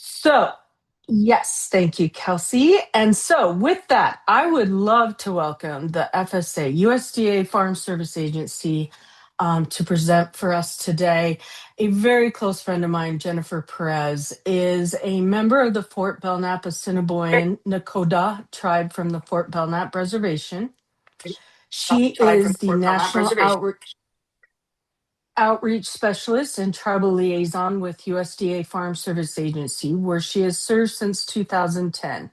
So, yes, thank you, Kelsey. And so, with that, I would love to welcome the FSA, USDA Farm Service Agency, to present for us today. A very close friend of mine, Jennifer Perez, is a member of the Fort Belknap Assiniboine Nakota tribe from the Fort Belknap Reservation. She is the National Outreach Specialist and Tribal Liaison with USDA Farm Service Agency, where she has served since 2010,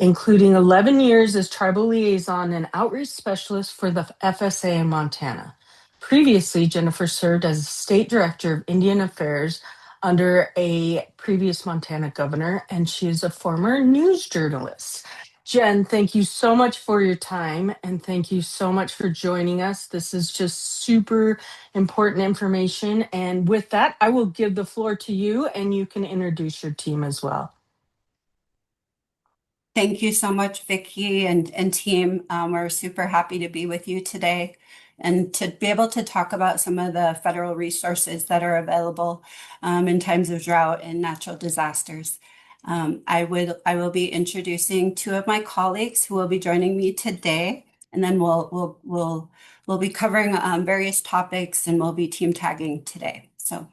including 11 years as Tribal Liaison and Outreach Specialist for the FSA in Montana. Previously, Jennifer served as State Director of Indian Affairs under a previous Montana governor, and she is a former news journalist. Jen, thank you so much for your time and thank you so much for joining us. This is just super important information. And with that, I will give the floor to you and you can introduce your team as well. Thank you so much, Vicki and team. We're super happy to be with you today and to be able to talk about some of the federal resources that are available in times of drought and natural disasters. I will be introducing two of my colleagues who will be joining me today, and then we'll be covering various topics and we'll be team tagging today. So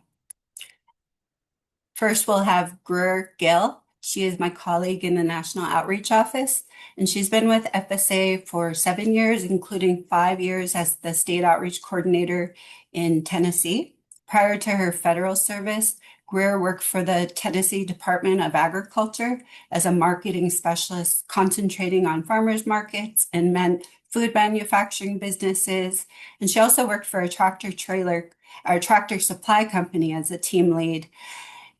first we'll have Greer Gill. She is my colleague in the National Outreach Office, and she's been with FSA for 7 years, including 5 years as the State Outreach Coordinator in Tennessee. Prior to her federal service, Greer worked for the Tennessee Department of Agriculture as a marketing specialist, concentrating on farmers markets and food manufacturing businesses. And she also worked for a tractor supply company as a team lead.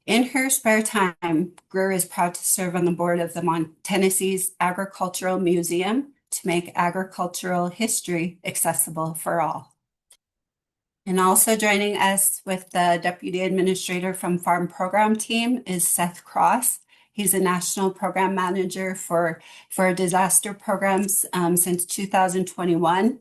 In her spare time, Greer is proud to serve on the board of the Tennessee's Agricultural Museum to make agricultural history accessible for all. And also joining us with the Deputy Administrator from Farm Program Team is Seth Cross. He's a National Program Manager for disaster programs since 2021.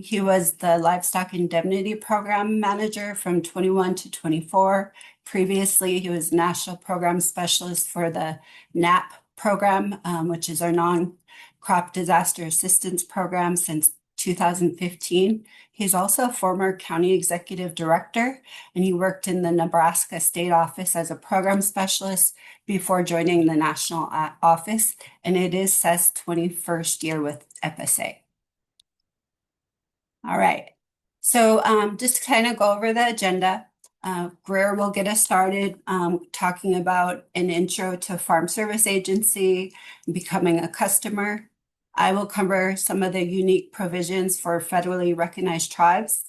He was the Livestock Indemnity Program Manager from 21 to 24. Previously, he was National Program Specialist for the NAP program, which is our Non-Crop Disaster Assistance Program since 2015. He's also a former County Executive Director, and he worked in the Nebraska State Office as a Program Specialist before joining the National Office, and it is Seth's 21st year with FSA. All right, so just to kind of go over the agenda, Greer will get us started talking about an intro to Farm Service Agency, becoming a customer. I will cover some of the unique provisions for federally recognized tribes.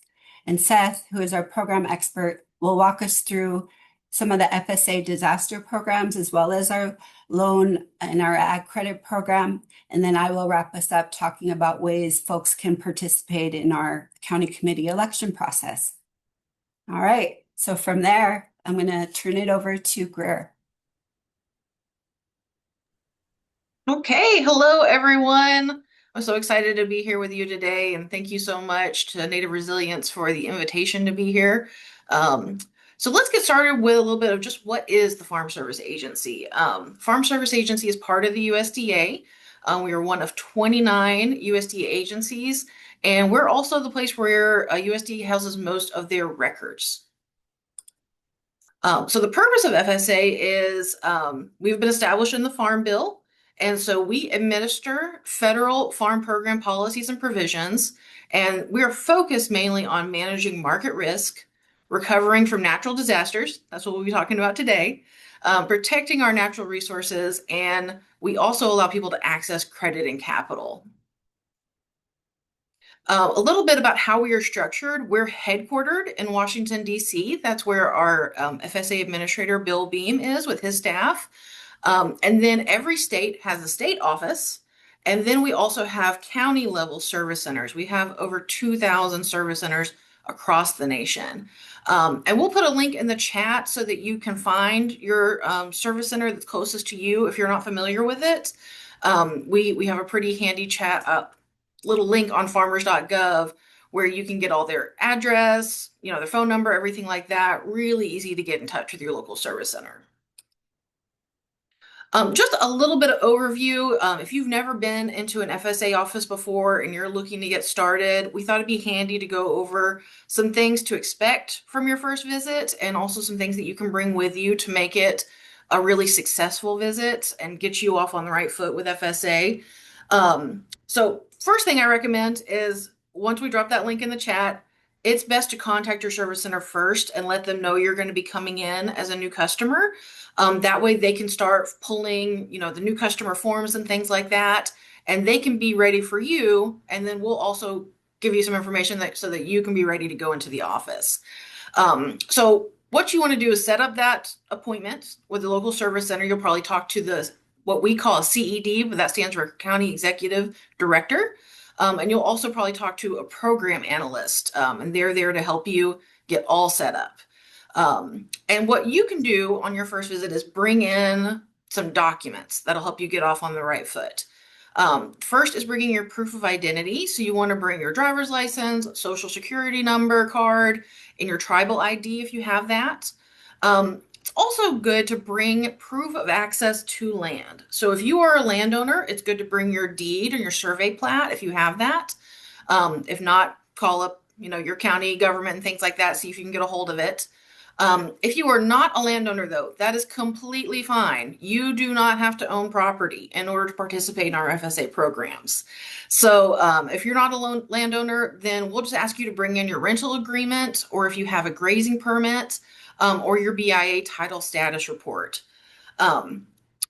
And Seth, who is our program expert, will walk us through some of the FSA disaster programs, as well as our loan and our ag credit program. And then I will wrap us up talking about ways folks can participate in our county committee election process. All right, so from there, I'm going to turn it over to Greer. Okay, hello everyone. I'm so excited to be here with you today, and thank you so much to Native Resilience for the invitation to be here. So let's get started with a little bit of just what is the Farm Service Agency. Farm Service Agency is part of the USDA. We are one of 29 USDA agencies, and we're also the place where USDA houses most of their records. So the purpose of FSA is we've been established in the Farm Bill. And so we administer federal farm program policies and provisions, and we are focused mainly on managing market risk, recovering from natural disasters. That's what we'll be talking about today, protecting our natural resources, and we also allow people to access credit and capital. A little bit about how we are structured. We're headquartered in Washington, D.C. That's where our FSA Administrator, Bill Beam, is with his staff. And then every state has a state office. And then we also have county level service centers. We have over 2,000 service centers across the nation. And we'll put a link in the chat so that you can find your service center that's closest to you if you're not familiar with it. We have a pretty handy chat little link on farmers.gov where you can get all their address, their phone number, everything like that. Really easy to get in touch with your local service center. Just a little bit of overview. If you've never been into an FSA office before and you're looking to get started, we thought it'd be handy to go over some things to expect from your first visit and also some things that you can bring with you to make it a really successful visit and get you off on the right foot with FSA. So first thing I recommend is once we drop that link in the chat, it's best to contact your service center first and let them know you're going to be coming in as a new customer. That way they can start pulling, the new customer forms and things like that, and they can be ready for you. And then we'll also give you some information so that you can be ready to go into the office. So what you want to do is set up that appointment with the local service center. You'll probably talk to what we call a CED, but that stands for County Executive Director. And you'll also probably talk to a program analyst, and they're there to help you get all set up. And what you can do on your first visit is bring in some documents that'll help you get off on the right foot. First is bringing your proof of identity. So you want to bring your driver's license, social security number card, and your tribal ID if you have that. It's also good to bring proof of access to land. So if you are a landowner, it's good to bring your deed or your survey plat if you have that. If not, call up, your county government and things like that, see if you can get a hold of it. If you are not a landowner, though, that is completely fine. You do not have to own property in order to participate in our FSA programs. So if you're not a landowner, then we'll just ask you to bring in your rental agreement, or if you have a grazing permit, or your BIA title status report.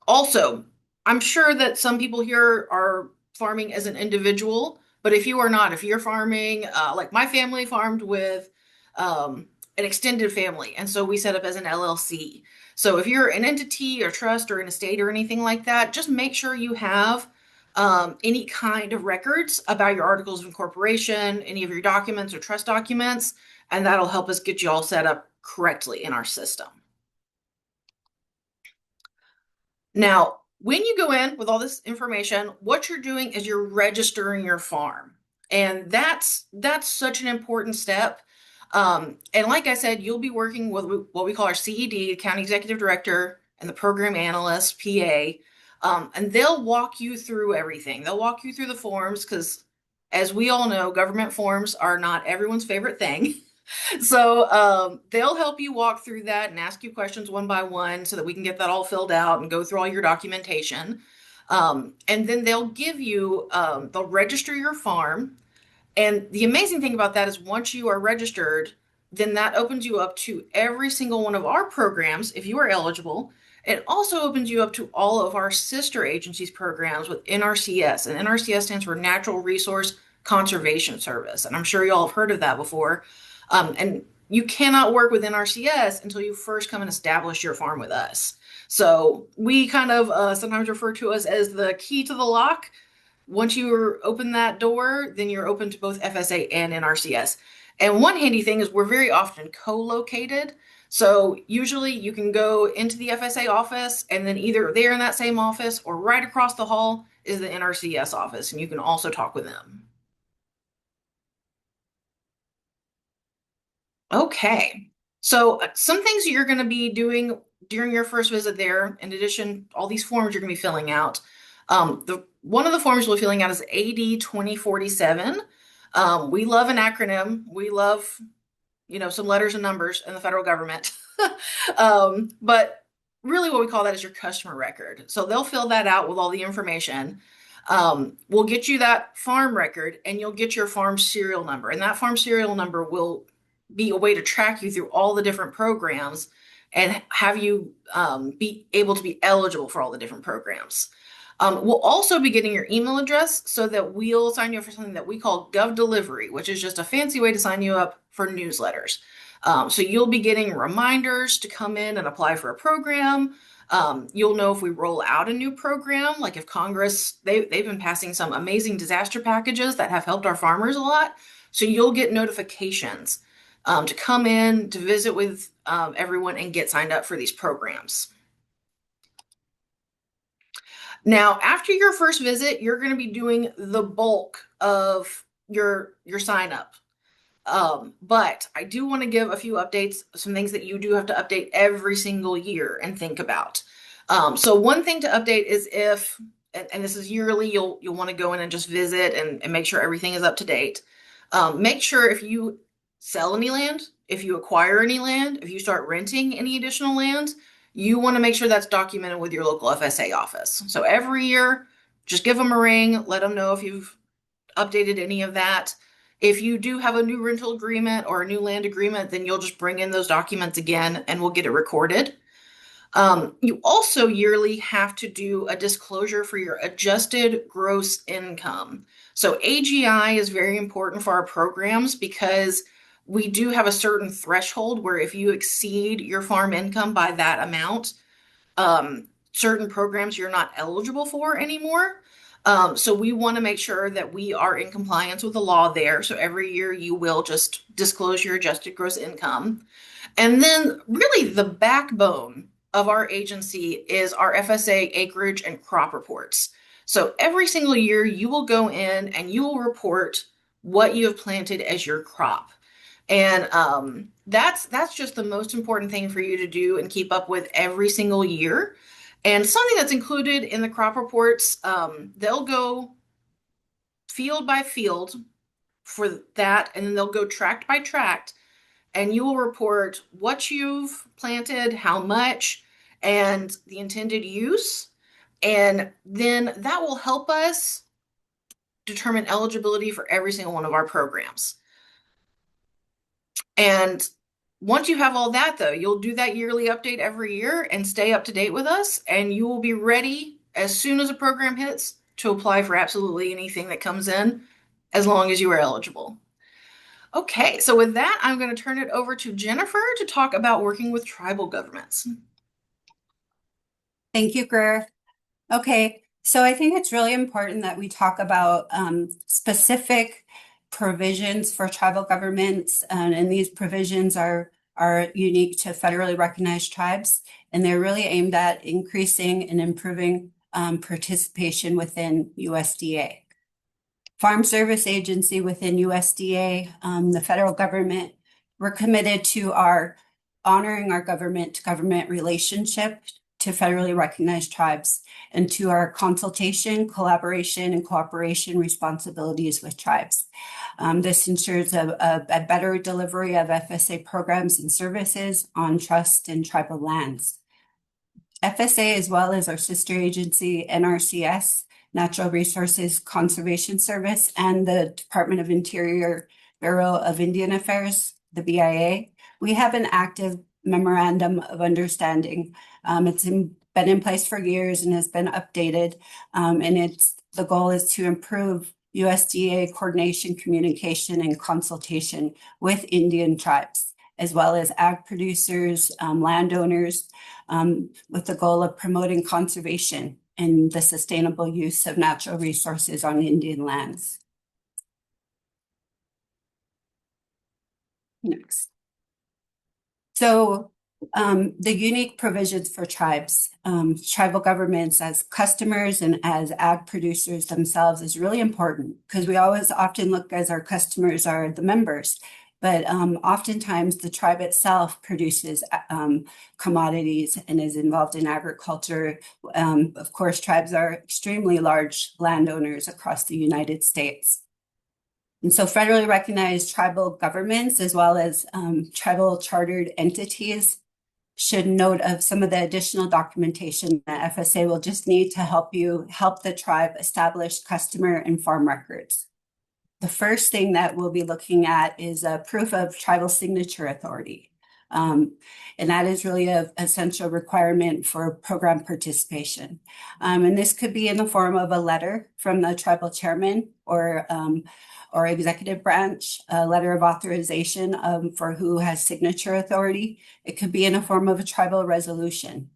Also, I'm sure that some people here are farming as an individual, but if you are not, if you're farming, like my family farmed with an extended family, and so we set up as an LLC. So if you're an entity or trust or an estate or anything like that, just make sure you have any kind of records about your articles of incorporation, any of your documents or trust documents, and that'll help us get you all set up correctly in our system. Now, when you go in with all this information, what you're doing is you're registering your farm. And that's such an important step. And like I said, you'll be working with what we call our CED, County Executive Director, and the program analyst, PA. And they'll walk you through everything. They'll walk you through the forms because, as we all know, government forms are not everyone's favorite thing. So they'll help you walk through that and ask you questions one by one so that we can get that all filled out and go through all your documentation. And then they'll give you, they'll register your farm. And the amazing thing about that is once you are registered, then that opens you up to every single one of our programs if you are eligible. It also opens you up to all of our sister agencies programs with NRCS. And NRCS stands for Natural Resource Conservation Service. And I'm sure you all have heard of that before. And you cannot work with NRCS until you first come and establish your farm with us. So we kind of sometimes refer to us as the key to the lock. Once you open that door, then you're open to both FSA and NRCS. And one handy thing is we're very often co-located. So usually you can go into the FSA office and then either there in that same office or right across the hall is the NRCS office, and you can also talk with them. Okay, so some things you're going to be doing during your first visit there, in addition, all these forms you're going to be filling out. One of the forms we'll be filling out is AD 2047. We love an acronym. We love, some letters and numbers in the federal government. But really what we call that is your customer record. So they'll fill that out with all the information. We'll get you that farm record and you'll get your farm serial number. And that farm serial number will be a way to track you through all the different programs and have you be able to be eligible for all the different programs. We'll also be getting your email address so that we'll sign you up for something that we call Gov Delivery, which is just a fancy way to sign you up for newsletters. So you'll be getting reminders to come in and apply for a program. You'll know if we roll out a new program, like if Congress, they've been passing some amazing disaster packages that have helped our farmers a lot. So you'll get notifications to come in, to visit with everyone and get signed up for these programs. Now, after your first visit, you're going to be doing the bulk of your sign up. But I do want to give a few updates, some things that you do have to update every single year and think about. So one thing to update is if, and this is yearly, you'll want to go in and just visit and make sure everything is up to date. Make sure if you sell any land, if you acquire any land, if you start renting any additional land, you want to make sure that's documented with your local FSA office. So every year, just give them a ring, let them know if you've updated any of that. If you do have a new rental agreement or a new land agreement, then you'll just bring in those documents again and we'll get it recorded. You also yearly have to do a disclosure for your adjusted gross income. So AGI is very important for our programs because we do have a certain threshold where if you exceed your farm income by that amount, certain programs you're not eligible for anymore. So we want to make sure that we are in compliance with the law there. So every year you will just disclose your adjusted gross income. And then really the backbone of our agency is our FSA acreage and crop reports. So every single year you will go in and you will report what you have planted as your crop. And that's just the most important thing for you to do and keep up with every single year. And something that's included in the crop reports, they'll go field by field for that, and then they'll go tract by tract, and you will report what you've planted, how much, and the intended use. And then that will help us determine eligibility for every single one of our programs. And once you have all that, though, you'll do that yearly update every year and stay up to date with us, and you will be ready as soon as a program hits to apply for absolutely anything that comes in, as long as you are eligible. Okay, so with that, I'm going to turn it over to Jennifer to talk about working with tribal governments. Thank you, Greer. Okay, so I think it's really important that we talk about specific provisions for tribal governments, and these provisions are unique to federally recognized tribes, and they're really aimed at increasing and improving participation within USDA. Farm Service Agency within USDA, the federal government, we're committed to honoring our government-to-government relationship to federally recognized tribes and to our consultation, collaboration, and cooperation responsibilities with tribes. This ensures a better delivery of FSA programs and services on trust and tribal lands. FSA, as well as our sister agency, NRCS, Natural Resources Conservation Service, and the Department of Interior Bureau of Indian Affairs, the BIA, we have an active memorandum of understanding. It's been in place for years and has been updated, and the goal is to improve USDA coordination, communication, and consultation with Indian tribes, as well as ag producers, landowners, with the goal of promoting conservation and the sustainable use of natural resources on Indian lands. Next. So the unique provisions for tribes, tribal governments as customers and as ag producers themselves is really important because we always often look as our customers are the members. But oftentimes the tribe itself produces commodities and is involved in agriculture. Of course, tribes are extremely large landowners across the United States. And so federally recognized tribal governments, as well as tribal chartered entities, should note of some of the additional documentation that FSA will just need to help the tribe establish customer and farm records. The first thing that we'll be looking at is a proof of tribal signature authority. And that is really an essential requirement for program participation. And this could be in the form of a letter from the tribal chairman or executive branch, a letter of authorization for who has signature authority. It could be in the form of a tribal resolution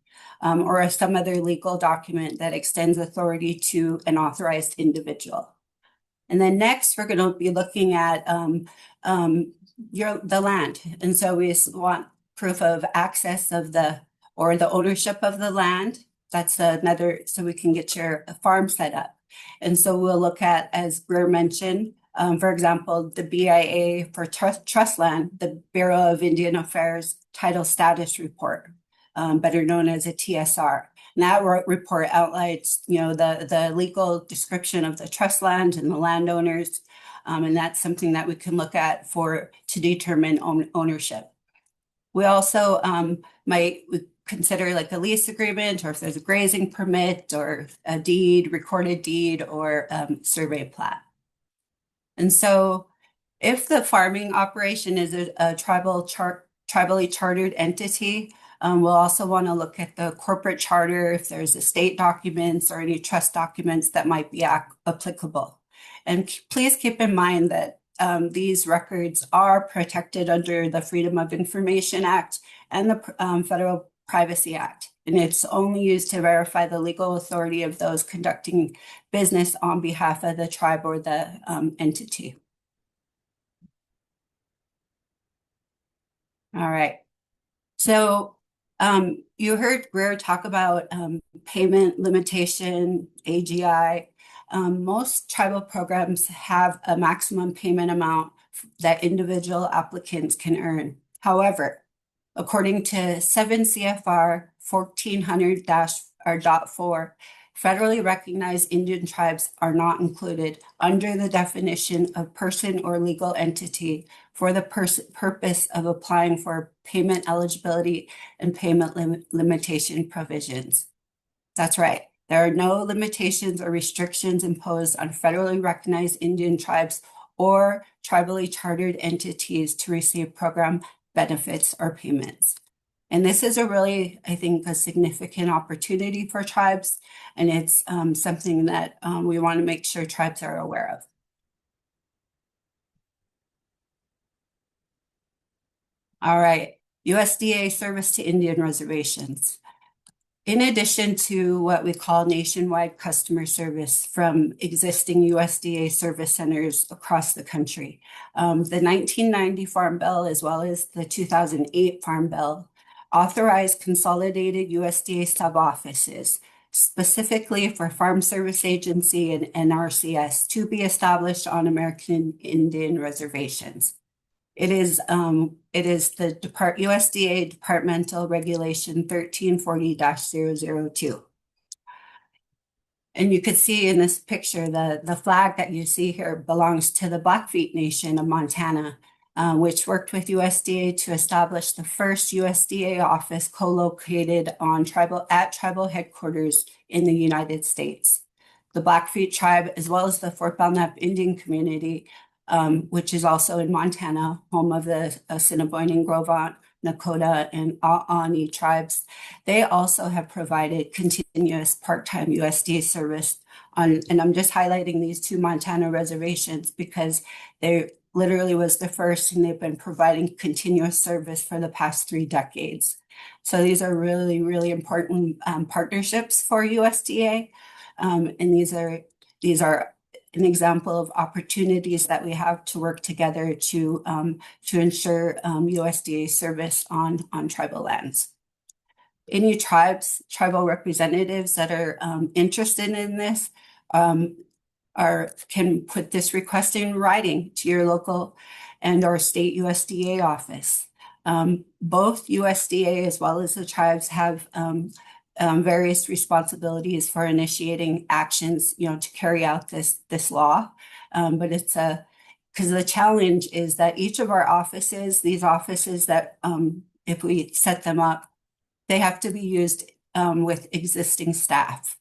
or some other legal document that extends authority to an authorized individual. And then next, we're going to be looking at the land. And so we want proof of access of the ownership of the land. That's another, so we can get your farm set up. And so we'll look at, as Greer mentioned, for example, the BIA for trust land, the Bureau of Indian Affairs Title Status Report, better known as a TSR. And that report outlines, the legal description of the trust land and the landowners. And that's something that we can look at to determine ownership. We also might consider like a lease agreement, or if there's a grazing permit or a deed, recorded deed, or survey plat. And so if the farming operation is a tribally chartered entity, we'll also want to look at the corporate charter, if there's estate documents or any trust documents that might be applicable. And please keep in mind that these records are protected under the Freedom of Information Act and the Federal Privacy Act. And it's only used to verify the legal authority of those conducting business on behalf of the tribe or the entity. All right. So you heard Greer talk about payment limitation, AGI. Most tribal programs have a maximum payment amount that individual applicants can earn. However, according to 7 CFR 1400-4, federally recognized Indian tribes are not included under the definition of person or legal entity for the purpose of applying for payment eligibility and payment limitation provisions. That's right. There are no limitations or restrictions imposed on federally recognized Indian tribes or tribally chartered entities to receive program benefits or payments. And this is I think, a significant opportunity for tribes, and it's something that we want to make sure tribes are aware of. All right, USDA service to Indian reservations. In addition to what we call nationwide customer service from existing USDA service centers across the country, the 1990 Farm Bill, as well as the 2008 Farm Bill, authorized consolidated USDA sub-offices, specifically for Farm Service Agency and NRCS, to be established on American Indian reservations. It is the USDA Departmental Regulation 1340-002. And you could see in this picture, the flag that you see here belongs to the Blackfeet Nation of Montana, which worked with USDA to establish the first USDA office co-located at tribal headquarters in the United States. The Blackfeet tribe, as well as the Fort Belknap Indian community, which is also in Montana, home of the Assiniboine, Gros-Ventre, Nakota, and Aani tribes. They also have provided continuous part-time USDA service and I'm just highlighting these two Montana reservations because they literally was the first, and they've been providing continuous service for the past 3 decades. So these are really, really important partnerships for USDA, and these are an example of opportunities that we have to work together to ensure USDA service on tribal lands. Any tribal representatives that are interested in this can put this request in writing to your local and or state USDA office. Both USDA as well as the tribes have various responsibilities for initiating actions, to carry out this law. But it's because the challenge is that each of our offices, these offices that if we set them up, they have to be used with existing staff.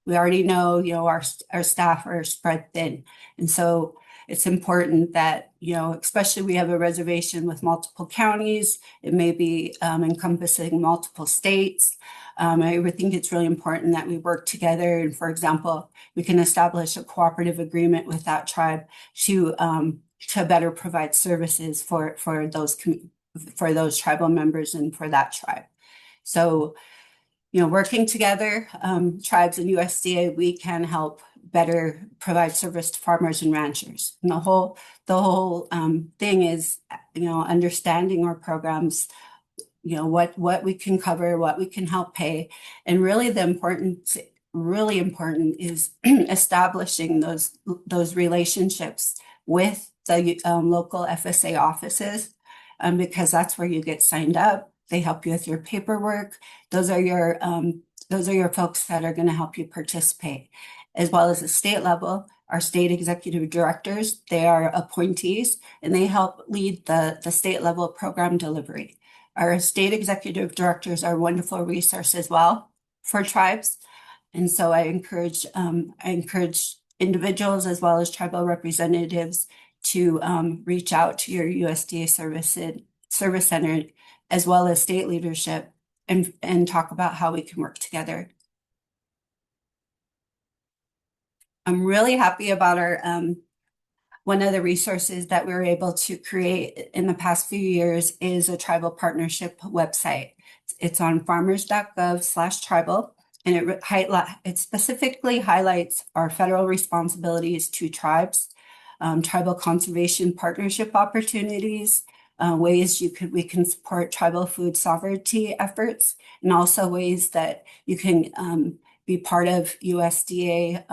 We already know, our staff are spread thin. And so it's important that, especially we have a reservation with multiple counties, it may be encompassing multiple states. I would think it's really important that we work together. And for example, we can establish a cooperative agreement with that tribe to better provide services for those tribal members and for that tribe. So, working together, tribes and USDA, we can help better provide service to farmers and ranchers. And the whole thing is, understanding our programs, what we can cover, what we can help pay, and really important is establishing those relationships with the local FSA offices, because that's where you get signed up. They help you with your paperwork. Those are your those are your folks that are going to help you participate, as well as the state level. Our state executive directors, they are appointees and they help lead the state level program delivery. Our state executive directors are wonderful resource as well for tribes. And so I encourage individuals as well as tribal representatives to reach out to your USDA service center as well as state leadership and talk about how we can work together. I'm really happy about our one of the resources that we were able to create in the past few years is a tribal partnership website. It's on farmers.gov/tribal, and it specifically highlights our federal responsibilities to tribes, tribal conservation partnership opportunities, ways we can support tribal food sovereignty efforts, and also ways that you can be part of USDA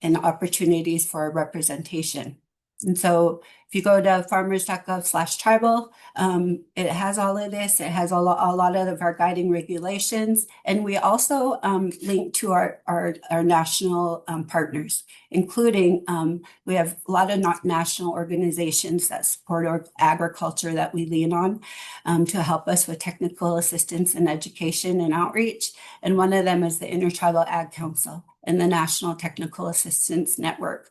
and opportunities for representation. And so if you go to farmers.gov/tribal, it has all of this. It has a lot of our guiding regulations. And we also link to our national partners, including we have a lot of national organizations that support agriculture that we lean on to help us with technical assistance and education and outreach. And one of them is the Intertribal Ag Council and the National Technical Assistance Network.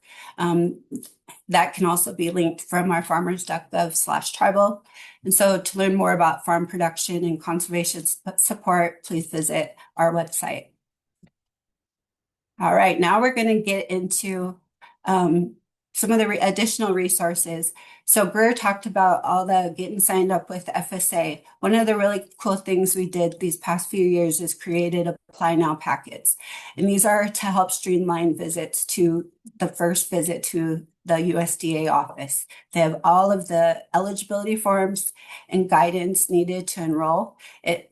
That can also be linked from our farmers.gov/tribal. And so to learn more about farm production and conservation support, please visit our website. All right, now we're going to get into some of the additional resources. So Greer talked about all the getting signed up with FSA. One of the really cool things we did these past few years is created Apply Now packets. And these are to help streamline visits to the first visit to the USDA office. They have all of the eligibility forms and guidance needed to enroll.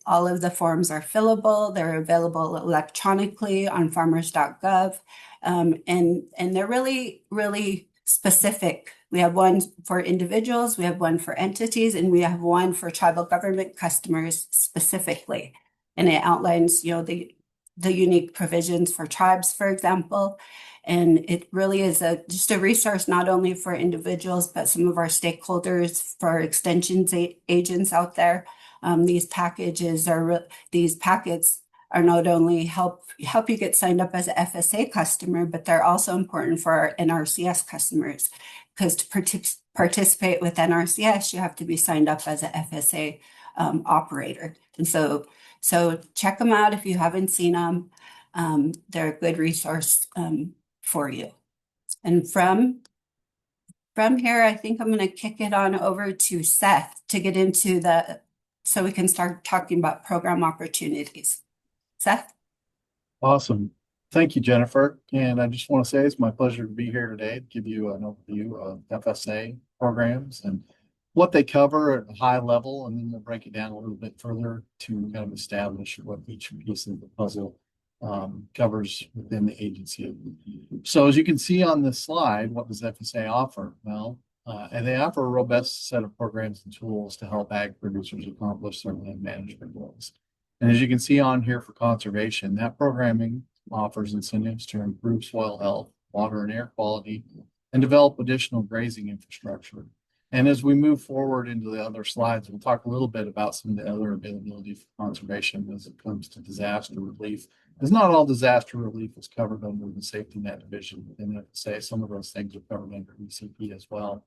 All of the forms are fillable. They're available electronically on farmers.gov. And they're really, really specific. We have one for individuals, we have one for entities, and we have one for tribal government customers specifically. And it outlines, the unique provisions for tribes, for example. And it really is just a resource not only for individuals, but some of our stakeholders, for our extensions agents out there. These packets are not only help you get signed up as an FSA customer, but they're also important for our NRCS customers, because to participate with NRCS, you have to be signed up as an FSA operator. And so check them out if you haven't seen them. They're a good resource for you. And from here, I think I'm going to kick it on over to Seth to get into so we can start talking about program opportunities. Seth? Awesome. Thank you, Jennifer. And I just want to say it's my pleasure to be here today to give you an overview of FSA programs and what they cover at a high level, and then we'll break it down a little bit further to kind of establish what each piece of the puzzle covers within the agency. So as you can see on this slide, what does FSA offer? Well, and they offer a robust set of programs and tools to help ag producers accomplish their land management goals. And as you can see on here for conservation, that programming offers incentives to improve soil health, water and air quality, and develop additional grazing infrastructure. And as we move forward into the other slides, we'll talk a little bit about some of the other availability for conservation as it comes to disaster relief. Because not all disaster relief is covered under the safety net division within FSA. Some of those things are covered under ECP as well.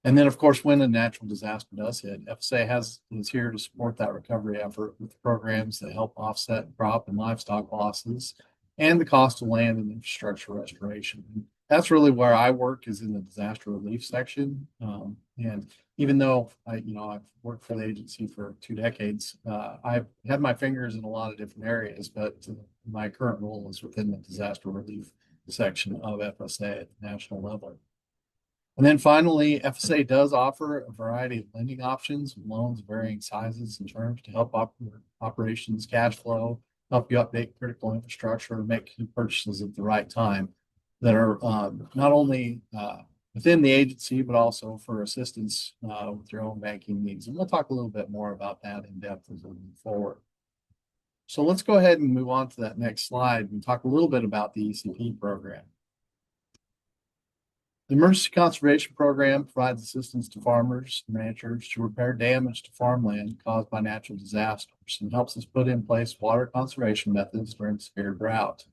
And then, of course, when a natural disaster does hit, FSA is here to support that recovery effort with programs that help offset crop and livestock losses and the cost of land and infrastructure restoration. That's really where I work, is in the disaster relief section. And even though I've worked for the agency for 2 decades, I've had my fingers in a lot of different areas, but my current role is within the disaster relief section of FSA at the national level. And then finally, FSA does offer a variety of lending options, loans of varying sizes and terms to help operations cash flow, help you update critical infrastructure, and make purchases at the right time that are not only within the agency, but also for assistance with your own banking needs. And we'll talk a little bit more about that in depth as we move forward. So let's go ahead and move on to that next slide and talk a little bit about the ECP program. The Emergency Conservation Program provides assistance to farmers and ranchers to repair damage to farmland caused by natural disasters and helps us put in place water conservation methods during severe drought.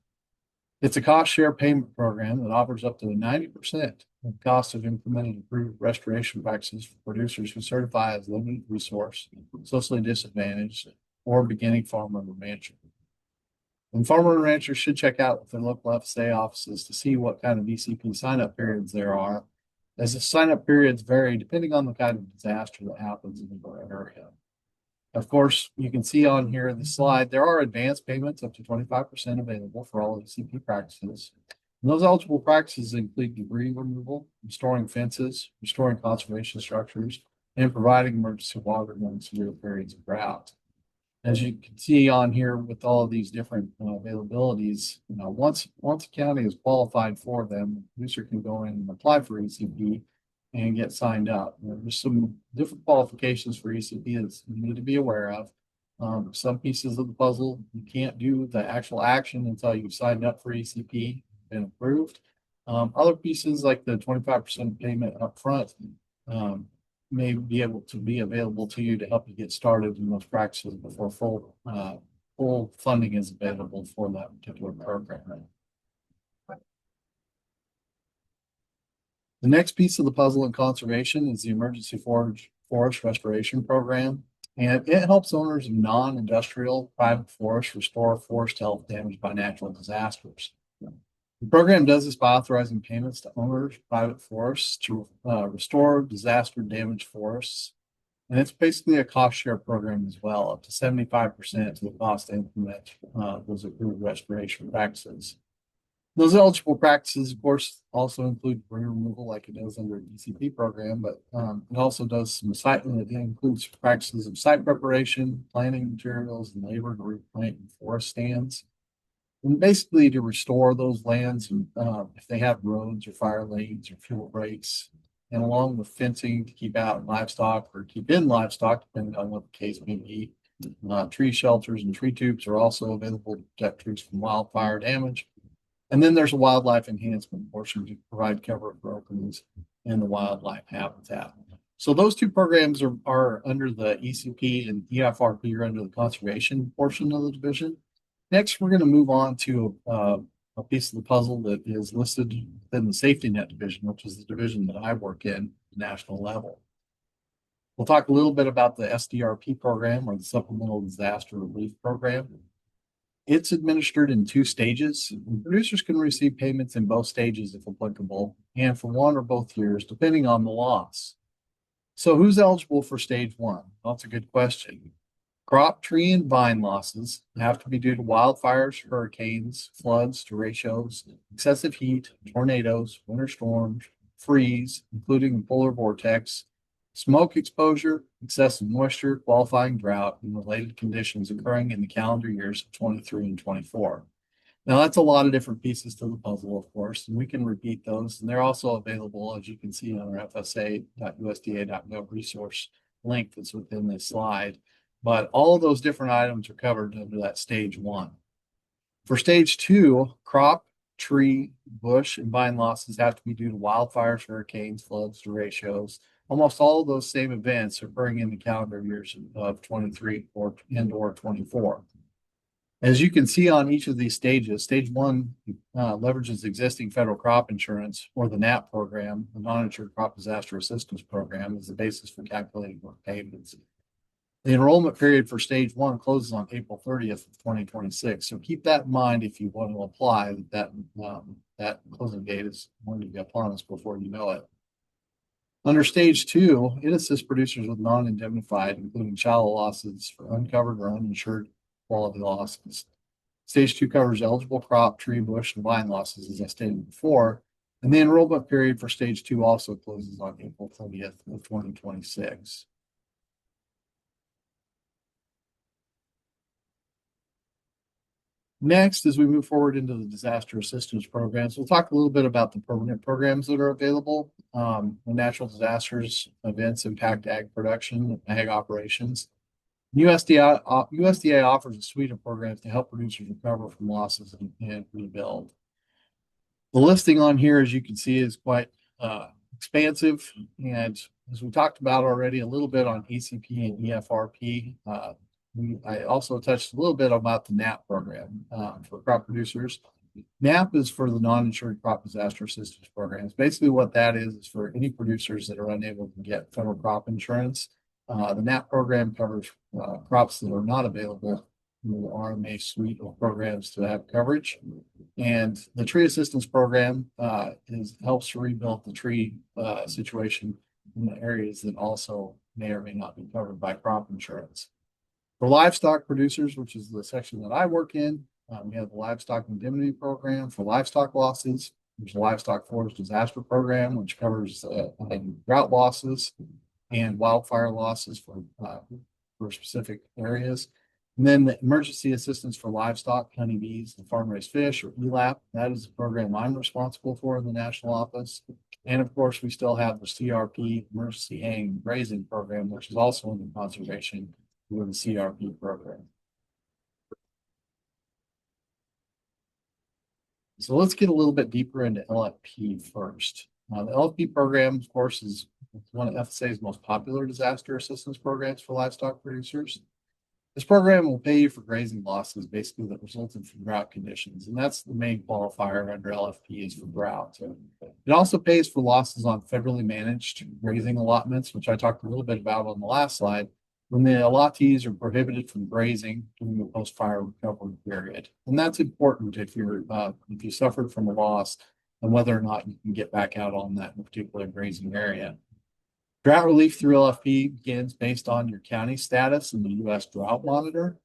It's a cost share payment program that offers up to 90% of the cost of implementing improved restoration practices for producers who certify as limited resource, socially disadvantaged, or beginning farmer or rancher. And farmer and ranchers should check out their local FSA offices to see what kind of ECP sign-up periods there are, as the sign-up periods vary depending on the kind of disaster that happens in the area. Of course, you can see on here in the slide, there are advanced payments up to 25% available for all ECP practices. And those eligible practices include debris removal, restoring fences, restoring conservation structures, and providing emergency water during severe periods of drought. As you can see on here with all of these different availabilities, once a county is qualified for them, the producer can go in and apply for ECP and get signed up. There's some different qualifications for ECP that you need to be aware of. Some pieces of the puzzle, you can't do the actual action until you've signed up for ECP and approved. Other pieces like the 25% payment up front may be able to be available to you to help you get started in those practices before full funding is available for that particular program. The next piece of the puzzle in conservation is the Emergency Forest Restoration Program, and it helps owners of non-industrial private forests restore forest health damaged by natural disasters. The program does this by authorizing payments to owners of private forests to restore disaster damaged forests. And it's basically a cost share program as well, up to 75% to the cost to implement those approved restoration practices. Those eligible practices, of course, also include debris removal like it does under the ECP program, but it also does some it includes practices of site preparation, planting materials, and labor to replant forest stands. And basically to restore those lands and if they have roads or fire lanes or fuel breaks, and along with fencing to keep out livestock or keep in livestock, depending on what the case may be. Tree shelters and tree tubes are also available to protect trees from wildfire damage. And then there's a wildlife enhancement portion to provide cover for openings in the wildlife habitat. So those two programs are under the ECP, and EFRP are under the conservation portion of the division. Next, we're going to move on to a piece of the puzzle that is listed within the safety net division, which is the division that I work in at the national level. We'll talk a little bit about the SDRP program, or the Supplemental Disaster Relief Program. It's administered in 2 stages. Producers can receive payments in both stages if applicable, and for 1 or both years, depending on the loss. So who's eligible for stage 1? Well, that's a good question. Crop, tree, and vine losses have to be due to wildfires, hurricanes, floods, derechos, excessive heat, tornadoes, winter storms, freeze, including polar vortex, smoke exposure, excessive moisture, qualifying drought, and related conditions occurring in the calendar years of 23 and 24. Now, that's a lot of different pieces to the puzzle, of course, and we can repeat those. And they're also available, as you can see, on our fsa.usda.gov resource link that's within this slide. But all of those different items are covered under that stage 1. For stage 2, crop, tree, bush, and vine losses have to be due to wildfires, hurricanes, floods, derechos. Almost all of those same events are occurring in the calendar years of 23 or 24. As you can see on each of these stages, stage 1 leverages existing federal crop insurance, or the NAP program, the Non-Insured Crop Disaster Assistance Program, as the basis for calculating payments. The enrollment period for stage 1 closes on April 30th of 2026. So keep that in mind if you want to apply. That closing date is going to be upon us before you know it. Under stage 2, it assists producers with non-indemnified, including shallow losses for uncovered or uninsured quality losses. Stage 2 covers eligible crop, tree, bush, and vine losses, as I stated before. And the enrollment period for stage 2 also closes on April 30th of 2026. Next, as we move forward into the disaster assistance programs, we'll talk a little bit about the permanent programs that are available. When natural disasters events impact ag production, ag operations. USDA offers a suite of programs to help producers recover from losses and rebuild. The listing on here, as you can see, is quite expansive. And as we talked about already a little bit on ACP and EFRP, I also touched a little bit about the NAP program for crop producers. NAP is for the non-insured crop disaster assistance programs. Basically what that is for any producers that are unable to get federal crop insurance. The NAP program covers crops that are not available in the RMA suite of programs to have coverage. And the tree assistance program helps to rebuild the tree situation in the areas that also may or may not be covered by crop insurance. For livestock producers, which is the section that I work in, we have the Livestock Indemnity Program for livestock losses. There's a Livestock Forest Disaster Program, which covers drought losses and wildfire losses for specific areas. And then the Emergency Assistance for Livestock, Honeybees, and Farm-Raised Fish, or ELAP. That is the program I'm responsible for in the national office. And of course, we still have the CRP, Emergency Haying and Grazing Program, which is also in the conservation with the CRP program. So let's get a little bit deeper into LFP first. The LFP program, of course, is one of FSA's most popular disaster assistance programs for livestock producers. This program will pay you for grazing losses basically that resulted from drought conditions. And that's the main qualifier under LFP is for drought. It also pays for losses on federally managed grazing allotments, which I talked a little bit about on the last slide, when the allottees are prohibited from grazing during the post-fire recovery period. And that's important if you suffered from a loss and whether or not you can get back out on that particular grazing area. Drought relief through LFP begins based on your county status in the U.S. Drought Monitor.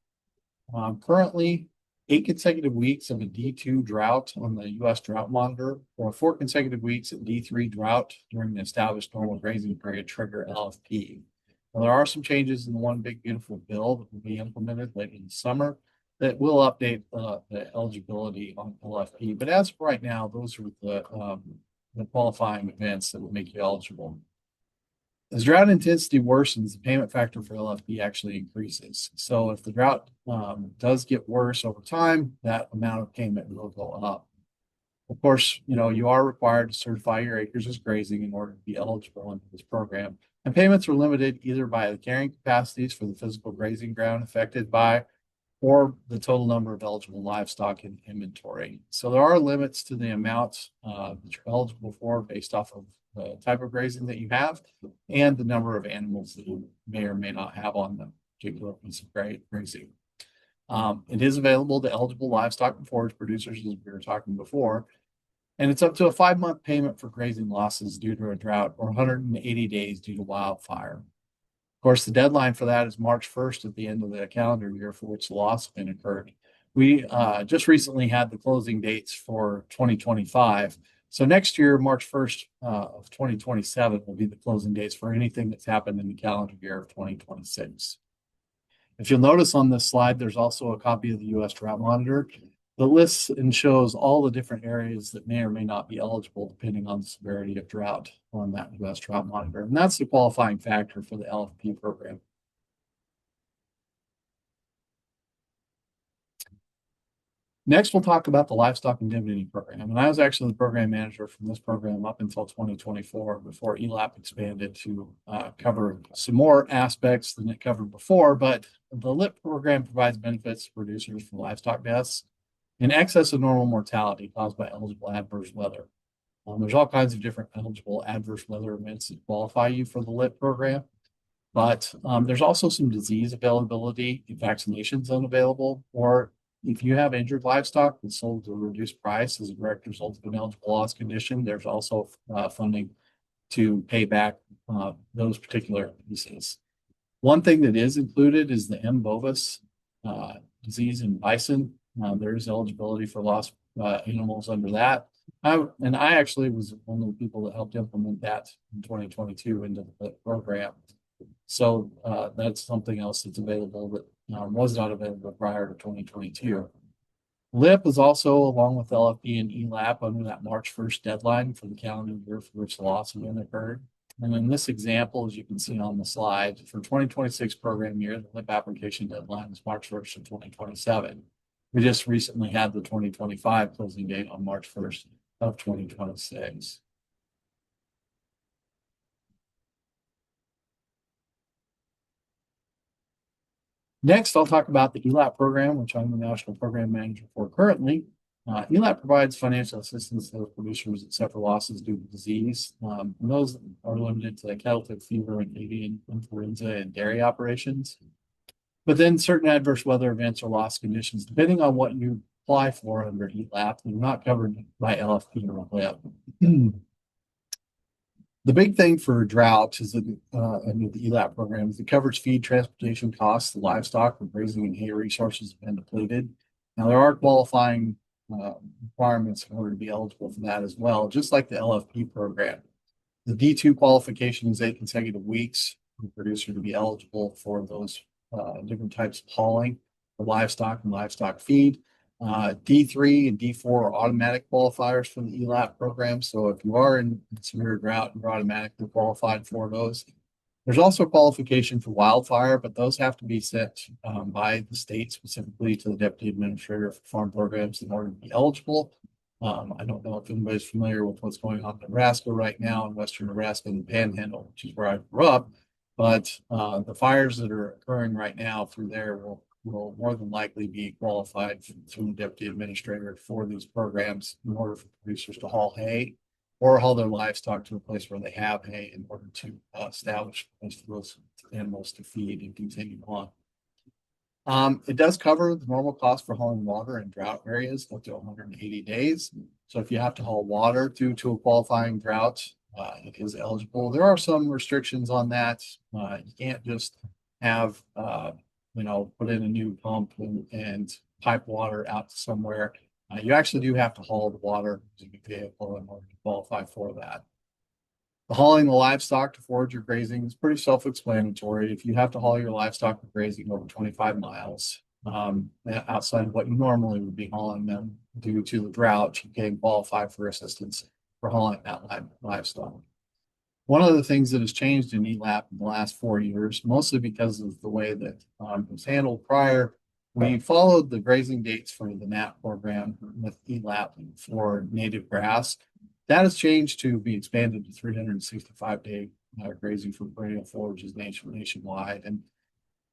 Currently, 8 consecutive weeks of a D2 drought on the U.S. Drought Monitor, or 4 consecutive weeks of D3 drought during the established normal grazing period trigger LFP. Now, there are some changes in the One Big Beautiful Bill that will be implemented late in the summer that will update the eligibility on LFP. But as of right now, those are the qualifying events that will make you eligible. As drought intensity worsens, the payment factor for LFP actually increases. So if the drought does get worse over time, that amount of payment will go up. Of course, you are required to certify your acres as grazing in order to be eligible into this program. And payments are limited either by the carrying capacities for the physical grazing ground affected by or the total number of eligible livestock in inventory. So there are limits to the amounts that you're eligible for based off of the type of grazing that you have and the number of animals that you may or may not have on the particular piece of grazing. It is available to eligible livestock and forage producers, as we were talking before, and it's up to a 5-month payment for grazing losses due to a drought or 180 days due to wildfire. Of course, the deadline for that is March 1st at the end of the calendar year for which the loss has been incurred. We just recently had the closing dates for 2025. So next year, March 1st of 2027 will be the closing dates for anything that's happened in the calendar year of 2026. If you'll notice on this slide, there's also a copy of the U.S. Drought Monitor that lists and shows all the different areas that may or may not be eligible depending on the severity of drought on that U.S. Drought Monitor. And that's the qualifying factor for the LFP program. Next, we'll talk about the Livestock Indemnity Program. And I was actually the program manager from this program up until 2024 before ELAP expanded to cover some more aspects than it covered before. But the LIP program provides benefits to producers for livestock deaths in excess of normal mortality caused by eligible adverse weather. There's all kinds of different eligible adverse weather events that qualify you for the LIP program. But there's also some disease availability, vaccinations unavailable, or if you have injured livestock that's sold at a reduced price as a direct result of an eligible loss condition, there's also funding to pay back those particular pieces. One thing that is included is the M. bovis disease in bison. There is eligibility for lost animals under that. I actually was one of the people that helped implement that in 2022 into the program. So that's something else that's available that was not available prior to 2022. LIP is also, along with LFP and ELAP, under that March 1st deadline for the calendar year for which the loss event occurred. And in this example, as you can see on the slide, for 2026 program year, the LIP application deadline is March 1st of 2027. We just recently had the 2025 closing date on March 1st of 2026. Next, I'll talk about the ELAP program, which I'm the National Program Manager for currently. ELAP provides financial assistance to those producers that suffer losses due to disease. And those are limited to cattle tick fever and avian influenza and dairy operations. But then certain adverse weather events or loss conditions, depending on what you apply for under ELAP, they're not covered by LFP or LIP. The big thing for drought is that under the ELAP program is the coverage feed transportation costs, the livestock for grazing and hay resources have been depleted. Now there are qualifying requirements in order to be eligible for that as well, just like the LFP program. The D2 qualification is 8 consecutive weeks for the producer to be eligible for those different types of hauling for livestock and livestock feed. D3 and D4 are automatic qualifiers for the ELAP program. So if you are in severe drought, you're automatically qualified for those. There's also qualification for wildfire, but those have to be set by the state specifically to the Deputy Administrator for Farm Programs in order to be eligible. I don't know if anybody's familiar with what's going on in Nebraska right now, in Western Nebraska and the Panhandle, which is where I grew up. But the fires that are occurring right now through there will more than likely be qualified through the Deputy Administrator for these programs in order for producers to haul hay or haul their livestock to a place where they have hay in order to establish a place for those animals to feed and continue on. It does cover the normal cost for hauling water in drought areas up to 180 days. So if you have to haul water due to a qualifying drought, it is eligible. There are some restrictions on that. You can't just have put in a new pump and pipe water out to somewhere. You actually do have to haul the water using a vehicle in order to qualify for that. The hauling the livestock to forage or grazing is pretty self-explanatory. If you have to haul your livestock for grazing over 25 miles outside of what you normally would be hauling them due to the drought, you can qualify for assistance for hauling that livestock. One of the things that has changed in ELAP in the last 4 years, mostly because of the way that it was handled prior, we followed the grazing dates for the NAP program with ELAP for native grass. That has changed to be expanded to 365-day grazing for perennial forages nationwide. And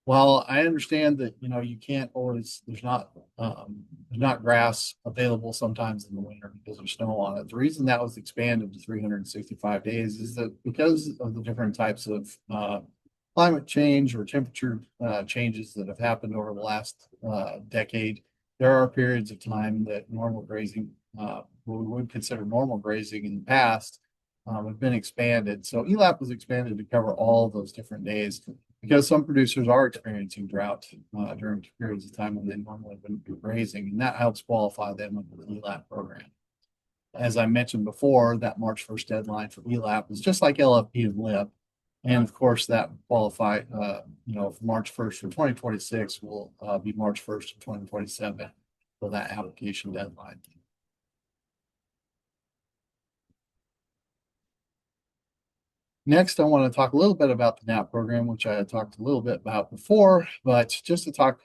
while I understand that you can't always, there's not grass available sometimes in the winter because there's snow on it. The reason that was expanded to 365 days is that because of the different types of climate change or temperature changes that have happened over the last decade, there are periods of time that normal grazing, what we would consider normal grazing in the past, have been expanded. So ELAP was expanded to cover all of those different days because some producers are experiencing drought during periods of time when they normally wouldn't be grazing, and that helps qualify them under the ELAP program. As I mentioned before, that March 1st deadline for ELAP is just like LFP and LIP. And of course, that qualify, March 1st for 2026 will be March 1st of 2027 for that application deadline. Next, I want to talk a little bit about the NAP program, which I had talked a little bit about before, but just to talk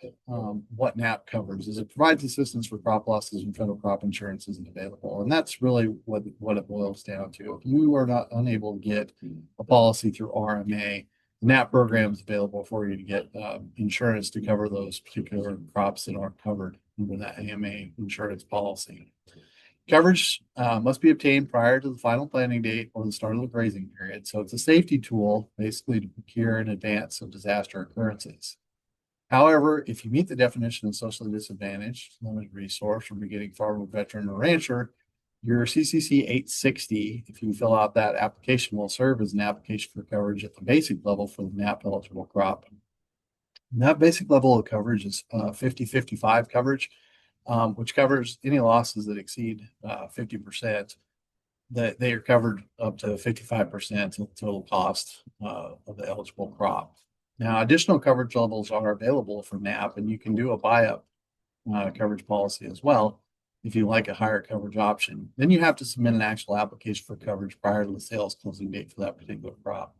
what NAP covers is it provides assistance for crop losses when federal crop insurance isn't available. And that's really what it boils down to. If you are not unable to get a policy through RMA, the NAP program is available for you to get insurance to cover those particular crops that aren't covered under that AMA insurance policy. Coverage must be obtained prior to the final planting date or the start of the grazing period. So it's a safety tool, basically to procure in advance of disaster occurrences. However, if you meet the definition of socially disadvantaged, limited resource, or beginning farmer, veteran, or rancher, your CCC 860, if you fill out that application, will serve as an application for coverage at the basic level for the NAP eligible crop. And that basic level of coverage is 50-55 coverage. Which covers any losses that exceed 50%, that they are covered up to 55% of the total cost of the eligible crop. Now, additional coverage levels are available for NAP, and you can do a buy-up coverage policy as well. if you like a higher coverage option. Then you have to submit an actual application for coverage prior to the sales closing date for that particular crop.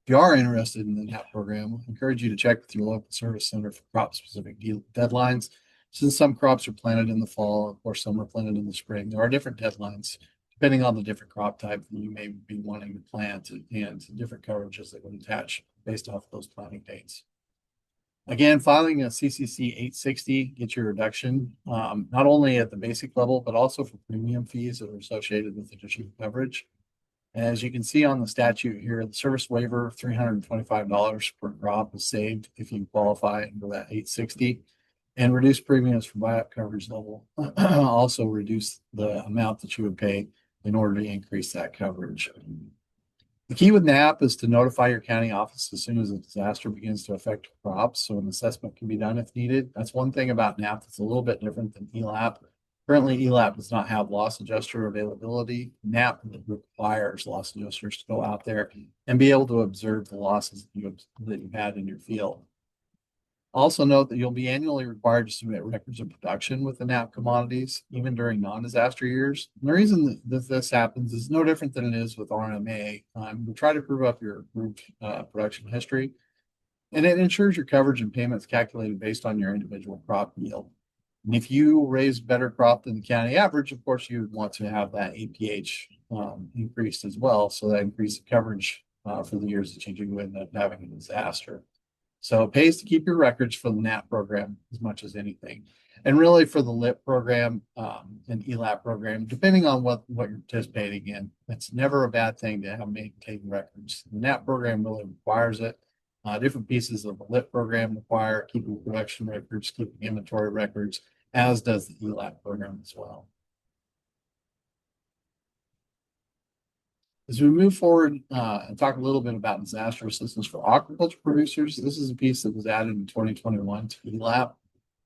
If you are interested in the NAP program, I encourage you to check with your local service center for crop-specific deadlines. Since some crops are planted in the fall or some are planted in the spring, there are different deadlines depending on the different crop type that you may be wanting to plant and different coverages that would attach based off of those planting dates. Again, filing a CCC 860 gets your reduction, not only at the basic level, but also for premium fees that are associated with additional coverage. As you can see on the statute here, the service waiver of $325 per crop is saved if you qualify under that 860, and reduced premiums for buyout coverage level also reduce the amount that you would pay in order to increase that coverage. The key with NAP is to notify your county office as soon as a disaster begins to affect crops, so an assessment can be done if needed. That's one thing about NAP that's a little bit different than ELAP. Currently, ELAP does not have loss adjuster availability. NAP requires loss adjusters to go out there and be able to observe the losses that you've had in your field. Also note that you'll be annually required to submit records of production with the NAP commodities, even during non-disaster years. And the reason that this happens is no different than it is with RMA. We try to prove up your approved production history, and it ensures your coverage and payments calculated based on your individual crop yield. And if you raise better crop than the county average, of course, you would want to have that APH increased as well. So that increases coverage for the years that you do end up having a disaster. So it pays to keep your records for the NAP program as much as anything. And really for the LIP program and ELAP program, depending on what you're participating in, it's never a bad thing to have maintained records. The NAP program really requires it. Different pieces of the LIP program require keeping production records, keeping inventory records, as does the ELAP program as well. As we move forward and talk a little bit about disaster assistance for aquaculture producers, this is a piece that was added in 2021 to ELAP,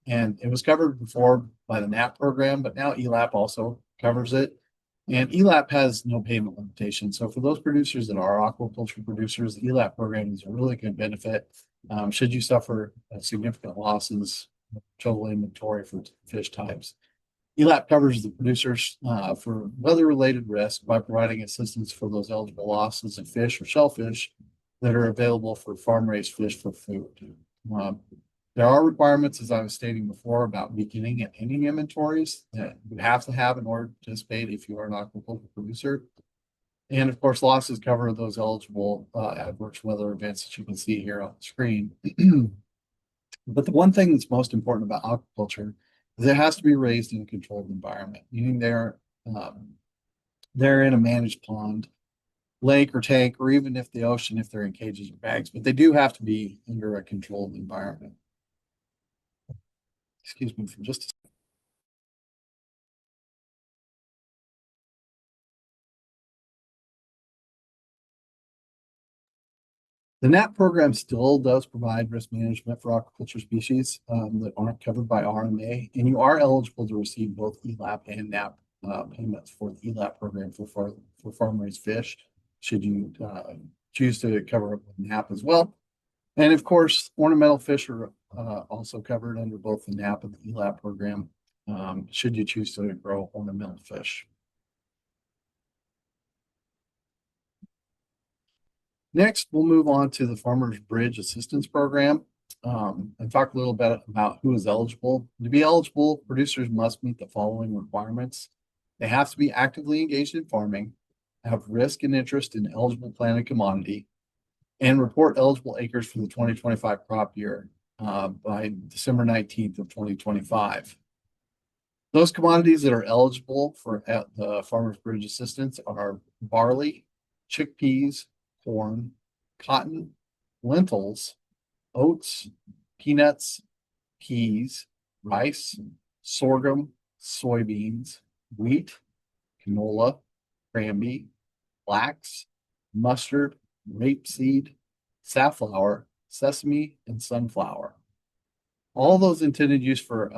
and it was covered before by the NAP program, but now ELAP also covers it. And ELAP has no payment limitation. So for those producers that are aquaculture producers, the ELAP program is a really good benefit. Should you suffer significant losses of total inventory for fish types. ELAP covers the producers for weather-related risk by providing assistance for those eligible losses of fish or shellfish that are available for farm-raised fish for food. There are requirements, as I was stating before, about beginning and ending inventories that you have to have in order to participate if you are an aquaculture producer. And of course, losses cover those eligible adverse weather events that you can see here on the screen. But the one thing that's most important about aquaculture is it has to be raised in a controlled environment, meaning they're in a managed pond, lake or tank, or even if the ocean, if they're in cages or bags, but they do have to be under a controlled environment. Excuse me for just a second. The NAP program still does provide risk management for aquaculture species that aren't covered by RMA, and you are eligible to receive both ELAP and NAP payments for the ELAP program for farm-raised fish, should you choose to cover up with NAP as well. And of course, ornamental fish are also covered under both the NAP and the ELAP program, should you choose to grow ornamental fish. Next, we'll move on to the Farmers Bridge Assistance Program and talk a little bit about who is eligible. To be eligible, producers must meet the following requirements. They have to be actively engaged in farming, have risk and interest in eligible planted commodity, and report eligible acres for the 2025 crop year by December 19th of 2025. Those commodities that are eligible for the Farmers Bridge Assistance are barley, chickpeas, corn, cotton, lentils, oats, peanuts, peas, rice, sorghum, soybeans, wheat, canola, cranberry, flax, mustard, rapeseed, safflower, sesame, and sunflower. All those intended use for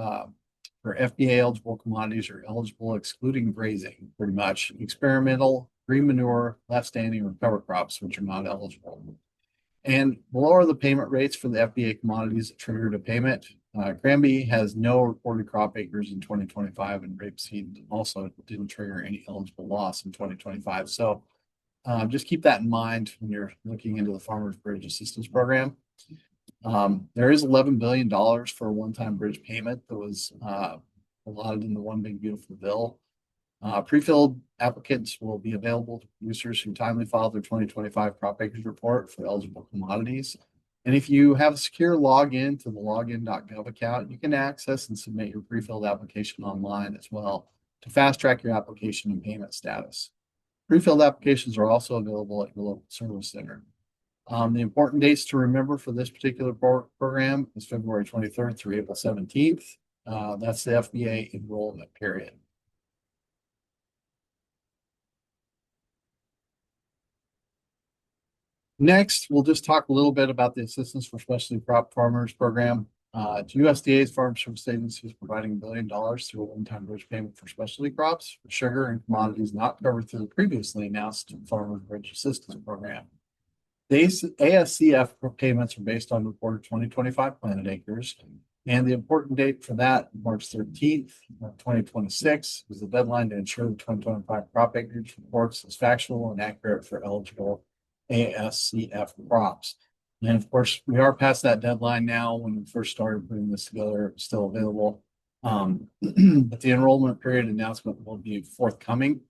FBA eligible commodities are eligible, excluding grazing, pretty much. Experimental, green manure, left standing, or cover crops, which are not eligible. And below are the payment rates for the FBA commodities that triggered a payment. Granby has no reported crop acres in 2025, and rapeseed also didn't trigger any eligible loss in 2025. So just keep that in mind when you're looking into the Farmers Bridge Assistance Program. There is $11 billion for a one-time bridge payment that was allotted in the One Big Beautiful Bill. Pre-filled applicants will be available to producers who timely filed their 2025 crop acres report for eligible commodities. And if you have a secure login to the login.gov account, you can access and submit your pre-filled application online as well to fast track your application and payment status. Pre-filled applications are also available at your local service center. The important dates to remember for this particular program is February 23rd through April 17th. That's the FBA enrollment period. Next, we'll just talk a little bit about the Assistance for Specialty Crop Farmers program. USDA's Farm Service Agency is providing $1 billion through a one-time bridge payment for specialty crops, sugar, and commodities not covered through the previously announced Farmers Bridge Assistance Program. The ASCF payments are based on reported 2025 planted acres, and the important date for that, March 13th, 2026, is the deadline to ensure the 2025 crop acreage reports is factual and accurate for eligible ASCF crops. And of course, we are past that deadline now. When we first started putting this together, it's still available. But the enrollment period announcement will be forthcoming.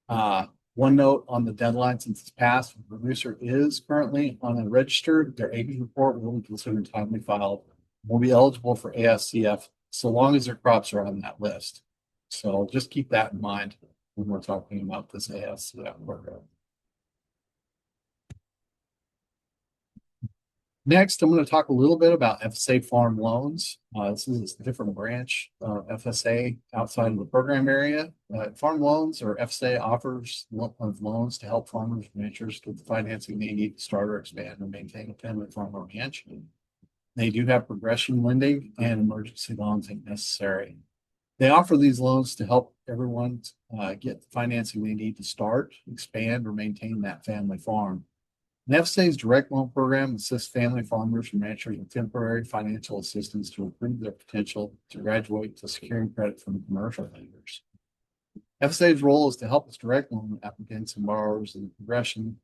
One note on the deadline, since it's passed, the producer is currently on a register. Their acreage report will be considered timely filed, will be eligible for ASCF so long as their crops are on that list. So just keep that in mind when we're talking about this ASCF program. Next, I'm going to talk a little bit about FSA farm loans. This is a different branch of FSA outside of the program area. Farm loans, or FSA, offers loans to help farmers and ranchers get the financing they need to start or expand and maintain a family farm or ranch. They do have progression lending and emergency loans if necessary. They offer these loans to help everyone get the financing they need to start, expand, or maintain that family farm. An FSA's direct loan program assists family farmers and ranchers with temporary financial assistance to improve their potential to graduate to securing credit from commercial lenders. FSA's role is to help its direct loan applicants and borrowers in the progression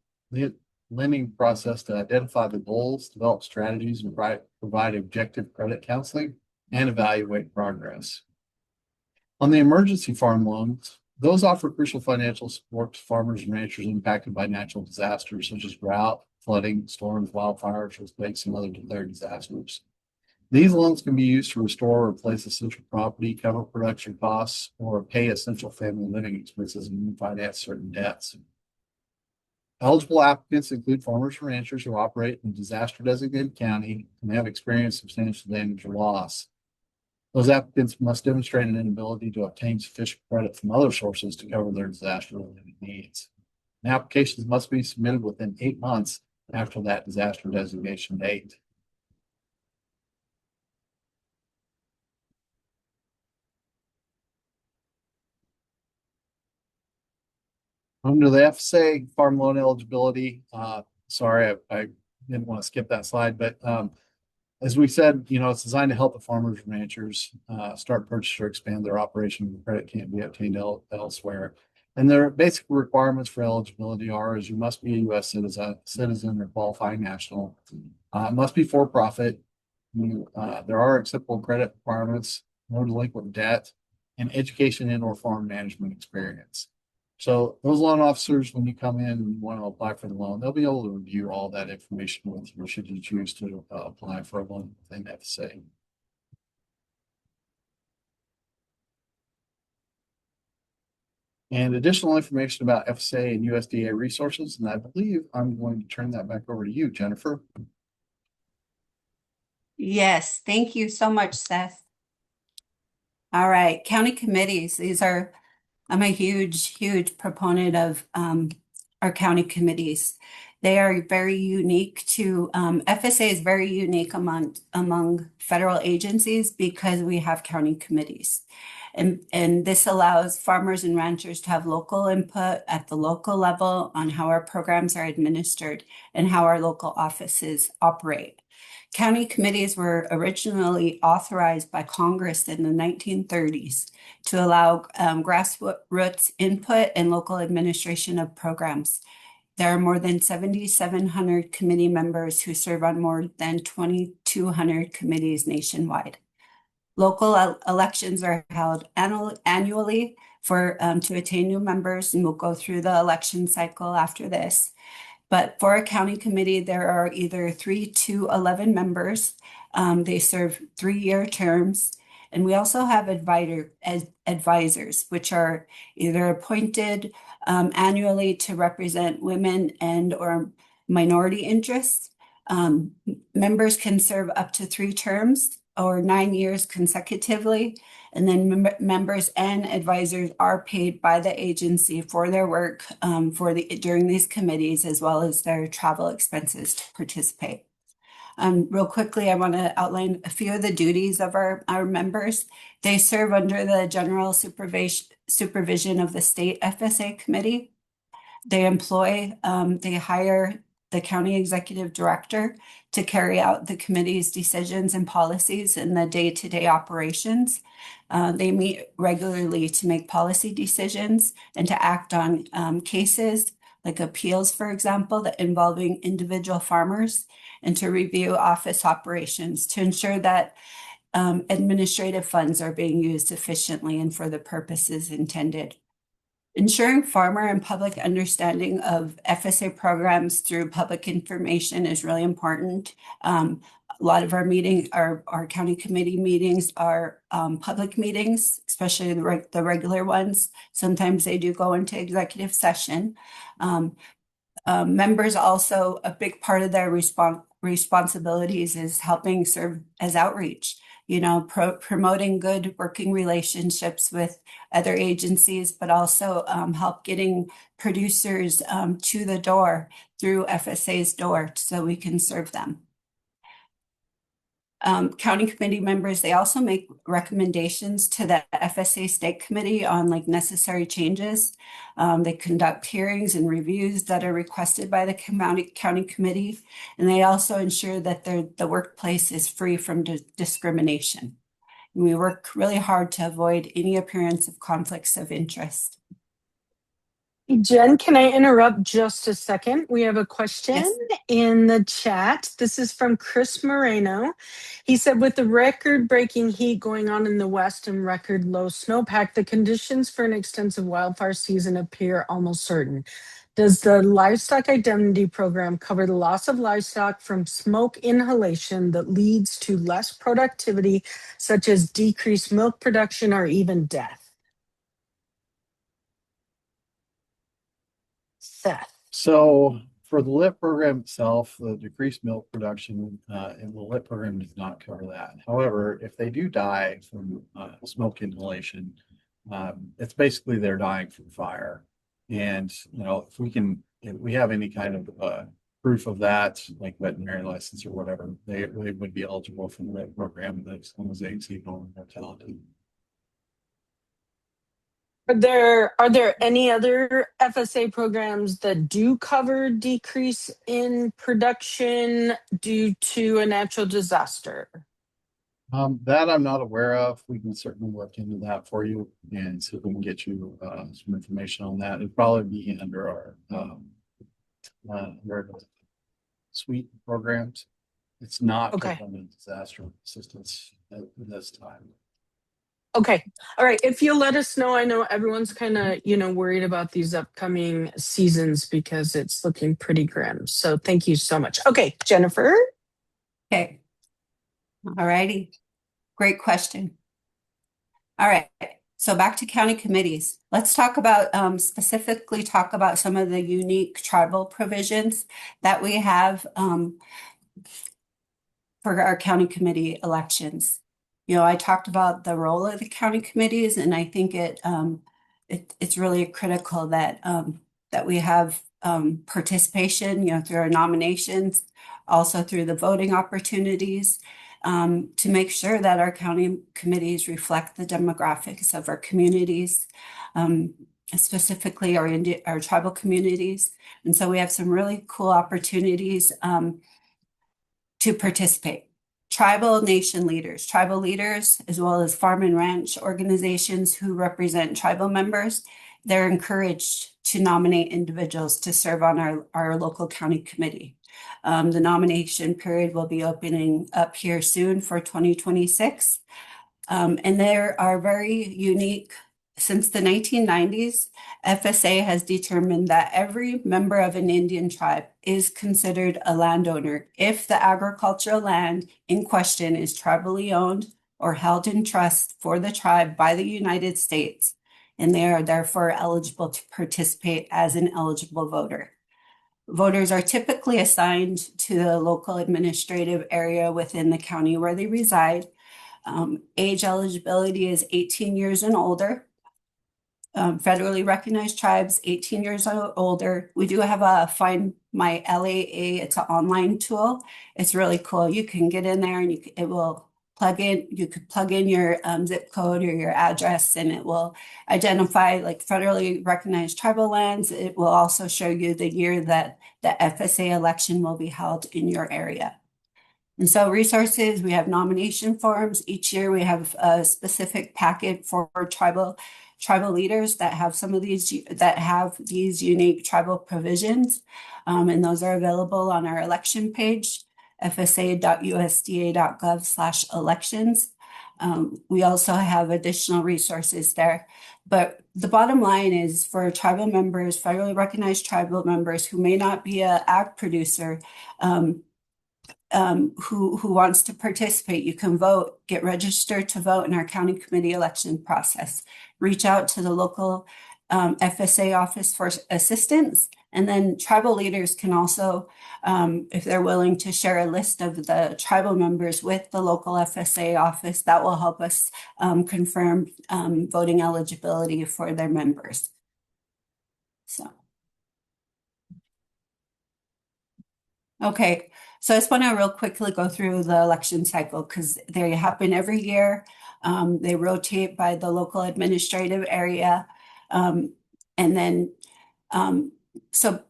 lending process to identify the goals, develop strategies, and provide objective credit counseling and evaluate progress. On the emergency farm loans, those offer crucial financial support to farmers and ranchers impacted by natural disasters such as drought, flooding, storms, wildfires, earthquakes, and other declared disasters. These loans can be used to restore or replace essential property, cover production costs, or pay essential family living expenses and refinance certain debts. Eligible applicants include farmers and ranchers who operate in a disaster-designated county and have experienced substantial damage or loss. Those applicants must demonstrate an inability to obtain sufficient credit from other sources to cover their disaster-related needs. And applications must be submitted within 8 months after that disaster designation date. Under the FSA farm loan eligibility, sorry, I didn't want to skip that slide, but as we said, it's designed to help the farmers and ranchers start, purchase, or expand their operation when credit can't be obtained elsewhere. And their basic requirements for eligibility is you must be a U.S. citizen or qualifying national. It must be for profit. There are acceptable credit requirements, no delinquent debt, and education and/or farm management experience. So those loan officers, when you come in and you want to apply for the loan, they'll be able to review all that information with you should you choose to apply for a loan within FSA. And additional information about FSA and USDA resources, and I believe I'm going to turn that back over to you, Jennifer. Yes, thank you so much, Seth. All right, county committees. I'm a huge proponent of our county committees. They are very unique to, FSA is very unique among federal agencies because we have county committees. And this allows farmers and ranchers to have local input at the local level on how our programs are administered and how our local offices operate. County committees were originally authorized by Congress in the 1930s to allow grassroots input and local administration of programs. There are more than 7,700 committee members who serve on more than 2,200 committees nationwide. Local elections are held annually to attain new members, and we'll go through the election cycle after this. But for a county committee, there are either 3 to 11 members. They serve 3-year terms. And we also have advisors, which are either appointed annually to represent women and or minority interests. Members can serve up to 3 terms or 9 years consecutively. And then members and advisors are paid by the agency for their work during these committees, as well as their travel expenses to participate. Real quickly, I want to outline a few of the duties of our members. They serve under the general supervision of the state FSA committee. They hire the county executive director to carry out the committee's decisions and policies in the day-to-day operations. They meet regularly to make policy decisions and to act on cases like appeals, for example, that involving individual farmers, and to review office operations to ensure that administrative funds are being used efficiently and for the purposes intended. Ensuring farmer and public understanding of FSA programs through public information is really important. A lot of our county committee meetings are public meetings, especially the regular ones. Sometimes they do go into executive session. Members also, a big part of their responsibilities is helping serve as outreach, promoting good working relationships with other agencies, but also help getting producers to the door through FSA's door so we can serve them. County committee members, they also make recommendations to the FSA state committee on necessary changes. They conduct hearings and reviews that are requested by the county committee, and they also ensure that the workplace is free from discrimination. And we work really hard to avoid any appearance of conflicts of interest. Jen, can I interrupt just a second? We have a question Yes. in the chat. This is from Chris Moreno. He said, with the record-breaking heat going on in the West and record low snowpack, the conditions for an extensive wildfire season appear almost certain. Does the Livestock Identity Program cover the loss of livestock from smoke inhalation that leads to less productivity, such as decreased milk production or even death? Seth. So for the LIP program itself, the decreased milk production in the LIP program does not cover that. However, if they do die from smoke inhalation, it's basically they're dying from fire. And if we have any kind of proof of that, like veterinary license or whatever, they would be eligible for the LIP program as long as they exceed normal mortality. Are there any other FSA programs that do cover decrease in production due to a natural disaster? That I'm not aware of. We can certainly look into that for you and see if we can get you some information on that. It'd probably be under our suite programs. It's not Okay. disaster assistance at this time. Okay. All right. If you'll let us know, I know everyone's kind of, worried about these upcoming seasons because it's looking pretty grim. So thank you so much. Okay, Jennifer. Okay. All righty. Great question. All right. So back to county committees. Let's specifically talk about some of the unique tribal provisions that we have for our county committee elections. I talked about the role of the county committees, and I think it's really critical that we have participation, through our nominations, also through the voting opportunities, to make sure that our county committees reflect the demographics of our communities, specifically our tribal communities. And so we have some really cool opportunities to participate. Tribal nation leaders, tribal leaders, as well as farm and ranch organizations who represent tribal members, they're encouraged to nominate individuals to serve on our local county committee. The nomination period will be opening up here soon for 2026. And there are very unique, since the 1990s, FSA has determined that every member of an Indian tribe is considered a landowner if the agricultural land in question is tribally owned or held in trust for the tribe by the United States, and they are therefore eligible to participate as an eligible voter. Voters are typically assigned to the local administrative area within the county where they reside. Age eligibility is 18 years and older. Federally recognized tribes, 18 years or older. We do have a Find My LAA. It's an online tool. It's really cool. You can get in there and it will plug in. You could plug in your zip code or your address, and it will identify like federally recognized tribal lands. It will also show you the year that the FSA election will be held in your area. And so resources, we have nomination forms. Each year we have a specific packet for tribal leaders that have some of these unique tribal provisions. And those are available on our election page, fsa.usda.gov/elections. We also have additional resources there. But the bottom line is for tribal members, federally recognized tribal members who may not be an ag producer, who wants to participate, you can vote, get registered to vote in our county committee election process. Reach out to the local FSA office for assistance. And then tribal leaders can also, if they're willing to share a list of the tribal members with the local FSA office, that will help us confirm voting eligibility for their members. So. Okay, so I just want to real quickly go through the election cycle because they happen every year. They rotate by the local administrative area. And then, so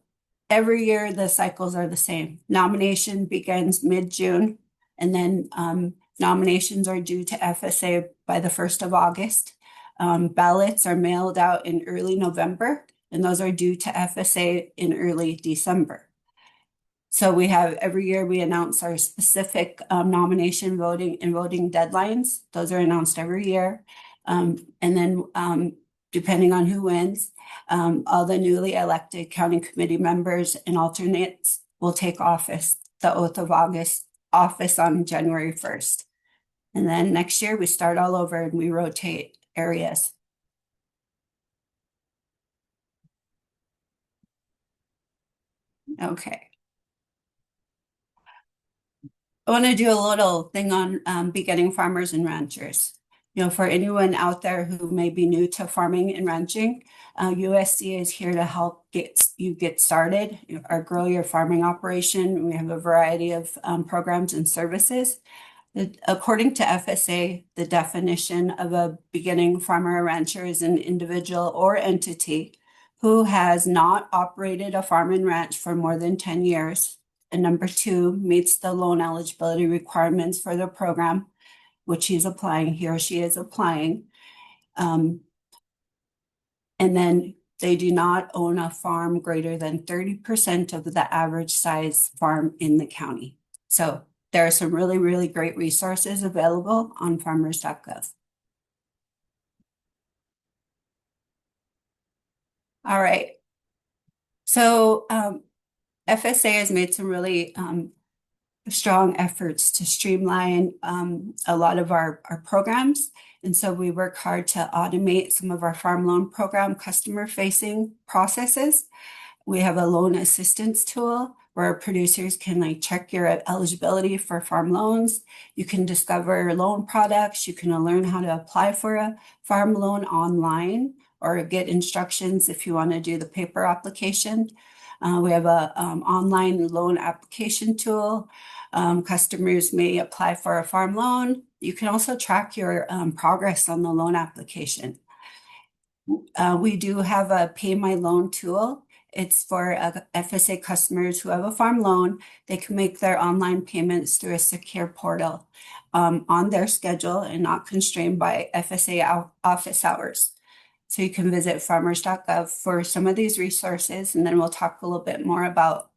every year the cycles are the same. Nomination begins mid-June, and then nominations are due to FSA by the 1st of August. Ballots are mailed out in early November, and those are due to FSA in early December. So we have every year we announce our specific nomination voting deadlines. Those are announced every year. And then depending on who wins, all the newly elected county committee members and alternates will take office, the oath of office on January 1st. And then next year we start all over and we rotate areas. Okay. I want to do a little thing on beginning farmers and ranchers. You know, for anyone out there who may be new to farming and ranching, USDA is here to help get started or grow your farming operation. We have a variety of programs and services. According to FSA, the definition of a beginning farmer or rancher is an individual or entity who has not operated a farm and ranch for more than 10 years. And number 2, meets the loan eligibility requirements for the program, which he or she is applying. And then they do not own a farm greater than 30% of the average size farm in the county. So there are some really, really great resources available on farmers.gov. All right. So FSA has made some really strong efforts to streamline a lot of our programs. And so we work hard to automate some of our farm loan program customer-facing processes. We have a loan assistance tool where producers can check your eligibility for farm loans. You can discover loan products. You can learn how to apply for a farm loan online or get instructions if you want to do the paper application. We have a online loan application tool. Customers may apply for a farm loan. You can also track your progress on the loan application. We do have a Pay My Loan tool. It's for FSA customers who have a farm loan. They can make their online payments through a secure portal on their schedule and not constrained by FSA office hours. So you can visit farmers.gov for some of these resources, and then we'll talk a little bit more about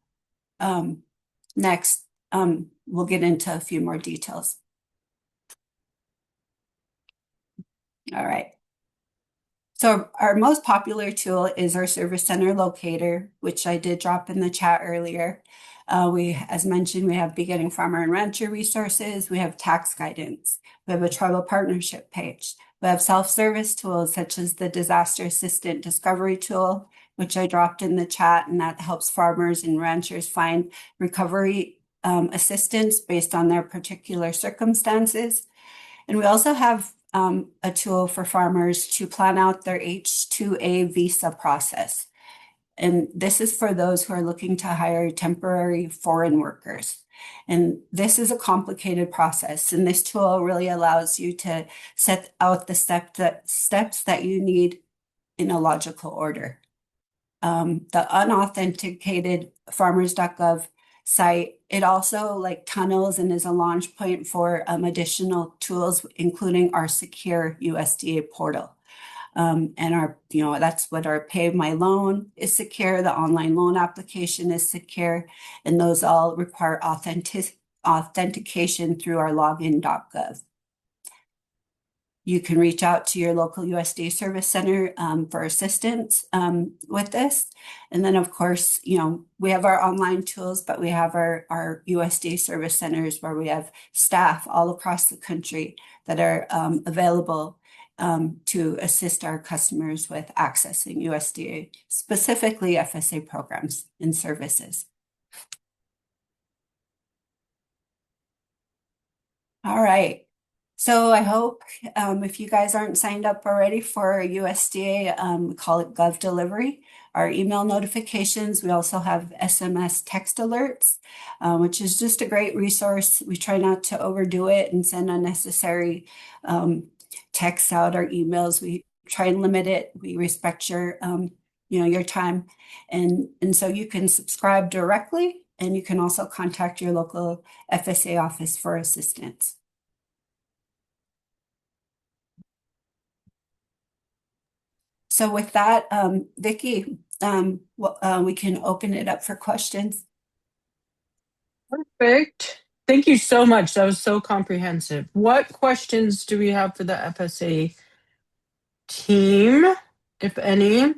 next. We'll get into a few more details. All right. So our most popular tool is our service center locator, which I did drop in the chat earlier. As mentioned, we have beginning farmer and rancher resources. We have tax guidance. We have a tribal partnership page. We have self-service tools such as the disaster assistant discovery tool, which I dropped in the chat, and that helps farmers and ranchers find recovery assistance based on their particular circumstances. And we also have a tool for farmers to plan out their H-2A visa process. And this is for those who are looking to hire temporary foreign workers. And this is a complicated process. And this tool really allows you to set out the steps that you need in a logical order. The unauthenticated farmers.gov site, it also like tunnels and is a launch point for additional tools, including our secure USDA portal. And our, that's what our Pay My Loan is secure. The online loan application is secure, and those all require authentication through our login.gov. You can reach out to your local USDA Service Center for assistance with this. And then, of course, we have our online tools, but we have our USDA Service Centers where we have staff all across the country that are available to assist our customers with accessing USDA, specifically FSA programs and services. All right. So I hope if you guys aren't signed up already for USDA, we call it Gov Delivery, our email notifications. We also have SMS text alerts, which is just a great resource. We try not to overdo it and send unnecessary texts out or emails. We try and limit it. We respect your your time, and so you can subscribe directly, and you can also contact your local FSA office for assistance. So with that, Vicki, we can open it up for questions. Perfect. Thank you so much. That was so comprehensive. What questions do we have for the FSA team, if any?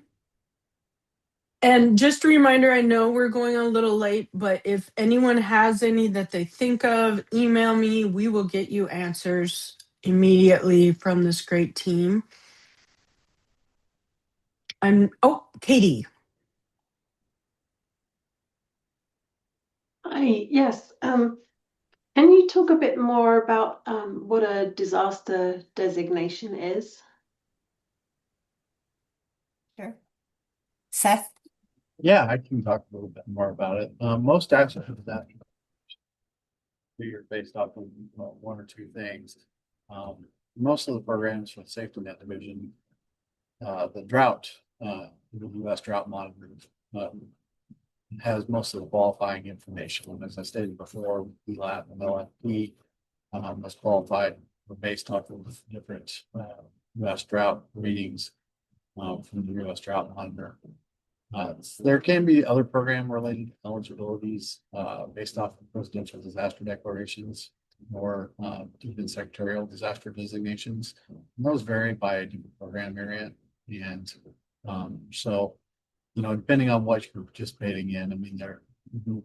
And just a reminder, I know we're going a little late, but if anyone has any that they think of, email me. We will get you answers immediately from this great team. Katie. Hi, yes. Can you talk a bit more about what a disaster designation is? Sure. Seth? Yeah, I can talk a little bit more about it. Most aspects of that are based off of one or two things. Most of the programs for the safety net division, the drought, the U.S. drought monitor has most of the qualifying information. And as I stated before, ELAP and LFP was qualified based off of different U.S. drought readings from the U.S. drought monitor. There can be other program related eligibilities based off of presidential disaster declarations or even secretarial disaster designations. And those vary by a different program area. And so, depending on what you're participating in, I mean,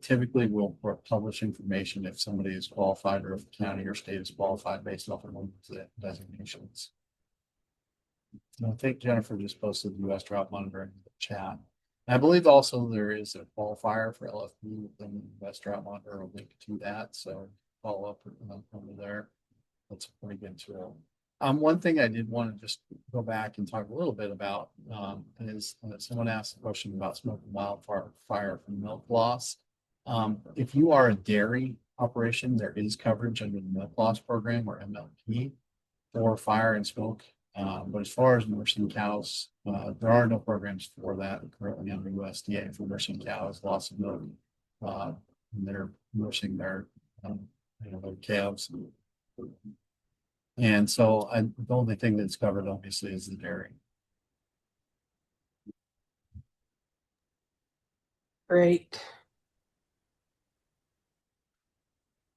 typically will publish information if somebody is qualified or if the county or state is qualified based off of those designations. And I think Jennifer just posted the U.S. drought monitor in the chat. I believe also there is a qualifier for LFP within the U.S. drought monitor. I'll link to that. So follow up over there. That's a pretty good tool. One thing I did want to just go back and talk a little bit about is someone asked a question about smoke and wildfire from milk loss. If you are a dairy operation, there is coverage under the milk loss program or MLP for fire and smoke But as far as nursing cows, there are no programs for that currently under USDA for nursing cows, loss of milk. And they're nursing their, their calves. And so the only thing that's covered obviously is the dairy. Great.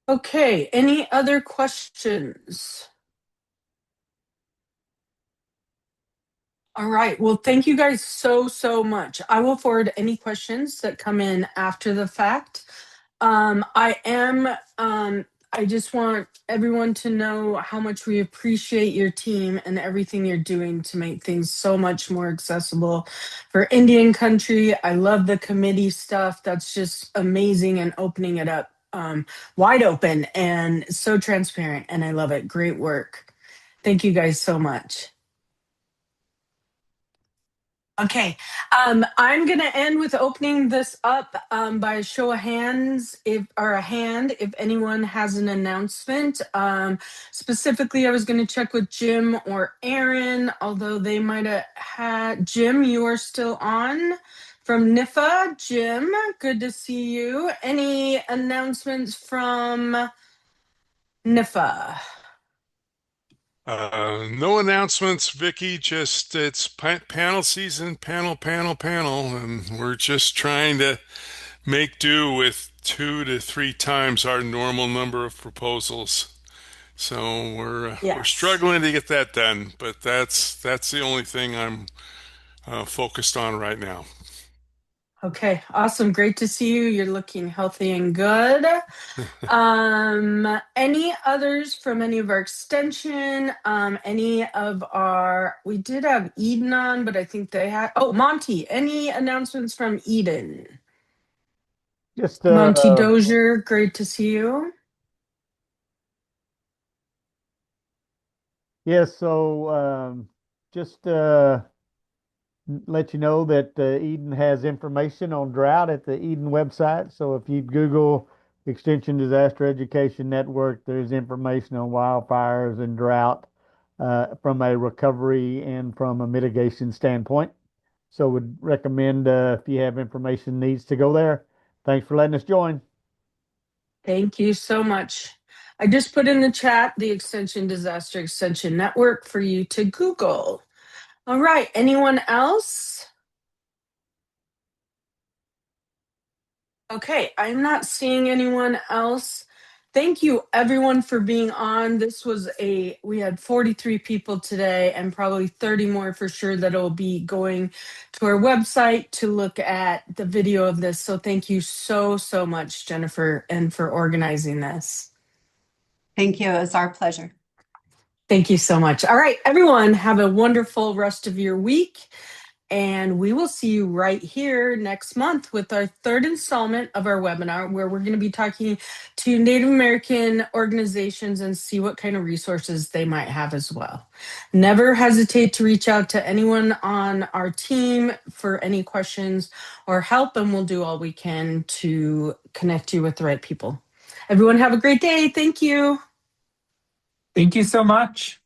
Okay, any other questions? All right, well, thank you guys so much. I will forward any questions that come in after the fact. I just want everyone to know how much we appreciate your team and everything you're doing to make things so much more accessible for Indian country. I love the committee stuff. That's just amazing and opening it up wide open and so transparent. And I love it. Great work. Thank you guys so much. Okay, I'm going to end with opening this up by a show of hands, if anyone has an announcement. Specifically, I was going to check with Jim or Aaron, although they might have had. Jim, you are still on from NIFA. Jim, good to see you. Any announcements from NIFA? No announcements, Vicky. Just it's panel season, panel, and we're just trying to make do with 2 to 3 times our normal number of proposals. So we're Yes. struggling to get that done, but that's the only thing I'm focused on right now. Okay, awesome. Great to see you. You're looking healthy and good. Any others from any of our extension? We did have Eden on, but I think they had, Monty, any announcements from Eden? Just Monty Dozier, great to see you. yes, so just let you know that Eden has information on drought at the Eden website. So if you Google Extension Disaster Education Network, there's information on wildfires and drought from a recovery and from a mitigation standpoint. So would recommend if you have information needs to go there. Thanks for letting us join. Thank you so much. I just put in the chat the Extension Disaster Extension Network for you to Google. All right, anyone else? Okay, I'm not seeing anyone else. Thank you everyone for being on. We had 43 people today and probably 30 more for sure that will be going to our website to look at the video of this. So thank you so much, Jennifer, and for organizing this. Thank you. It was our pleasure. Thank you so much. All right, everyone, have a wonderful rest of your week. And we will see you right here next month with our 3rd installment of our webinar, where we're going to be talking to Native American organizations and see what kind of resources they might have as well. Never hesitate to reach out to anyone on our team for any questions or help, and we'll do all we can to connect you with the right people. Everyone have a great day. Thank you. Thank you so much.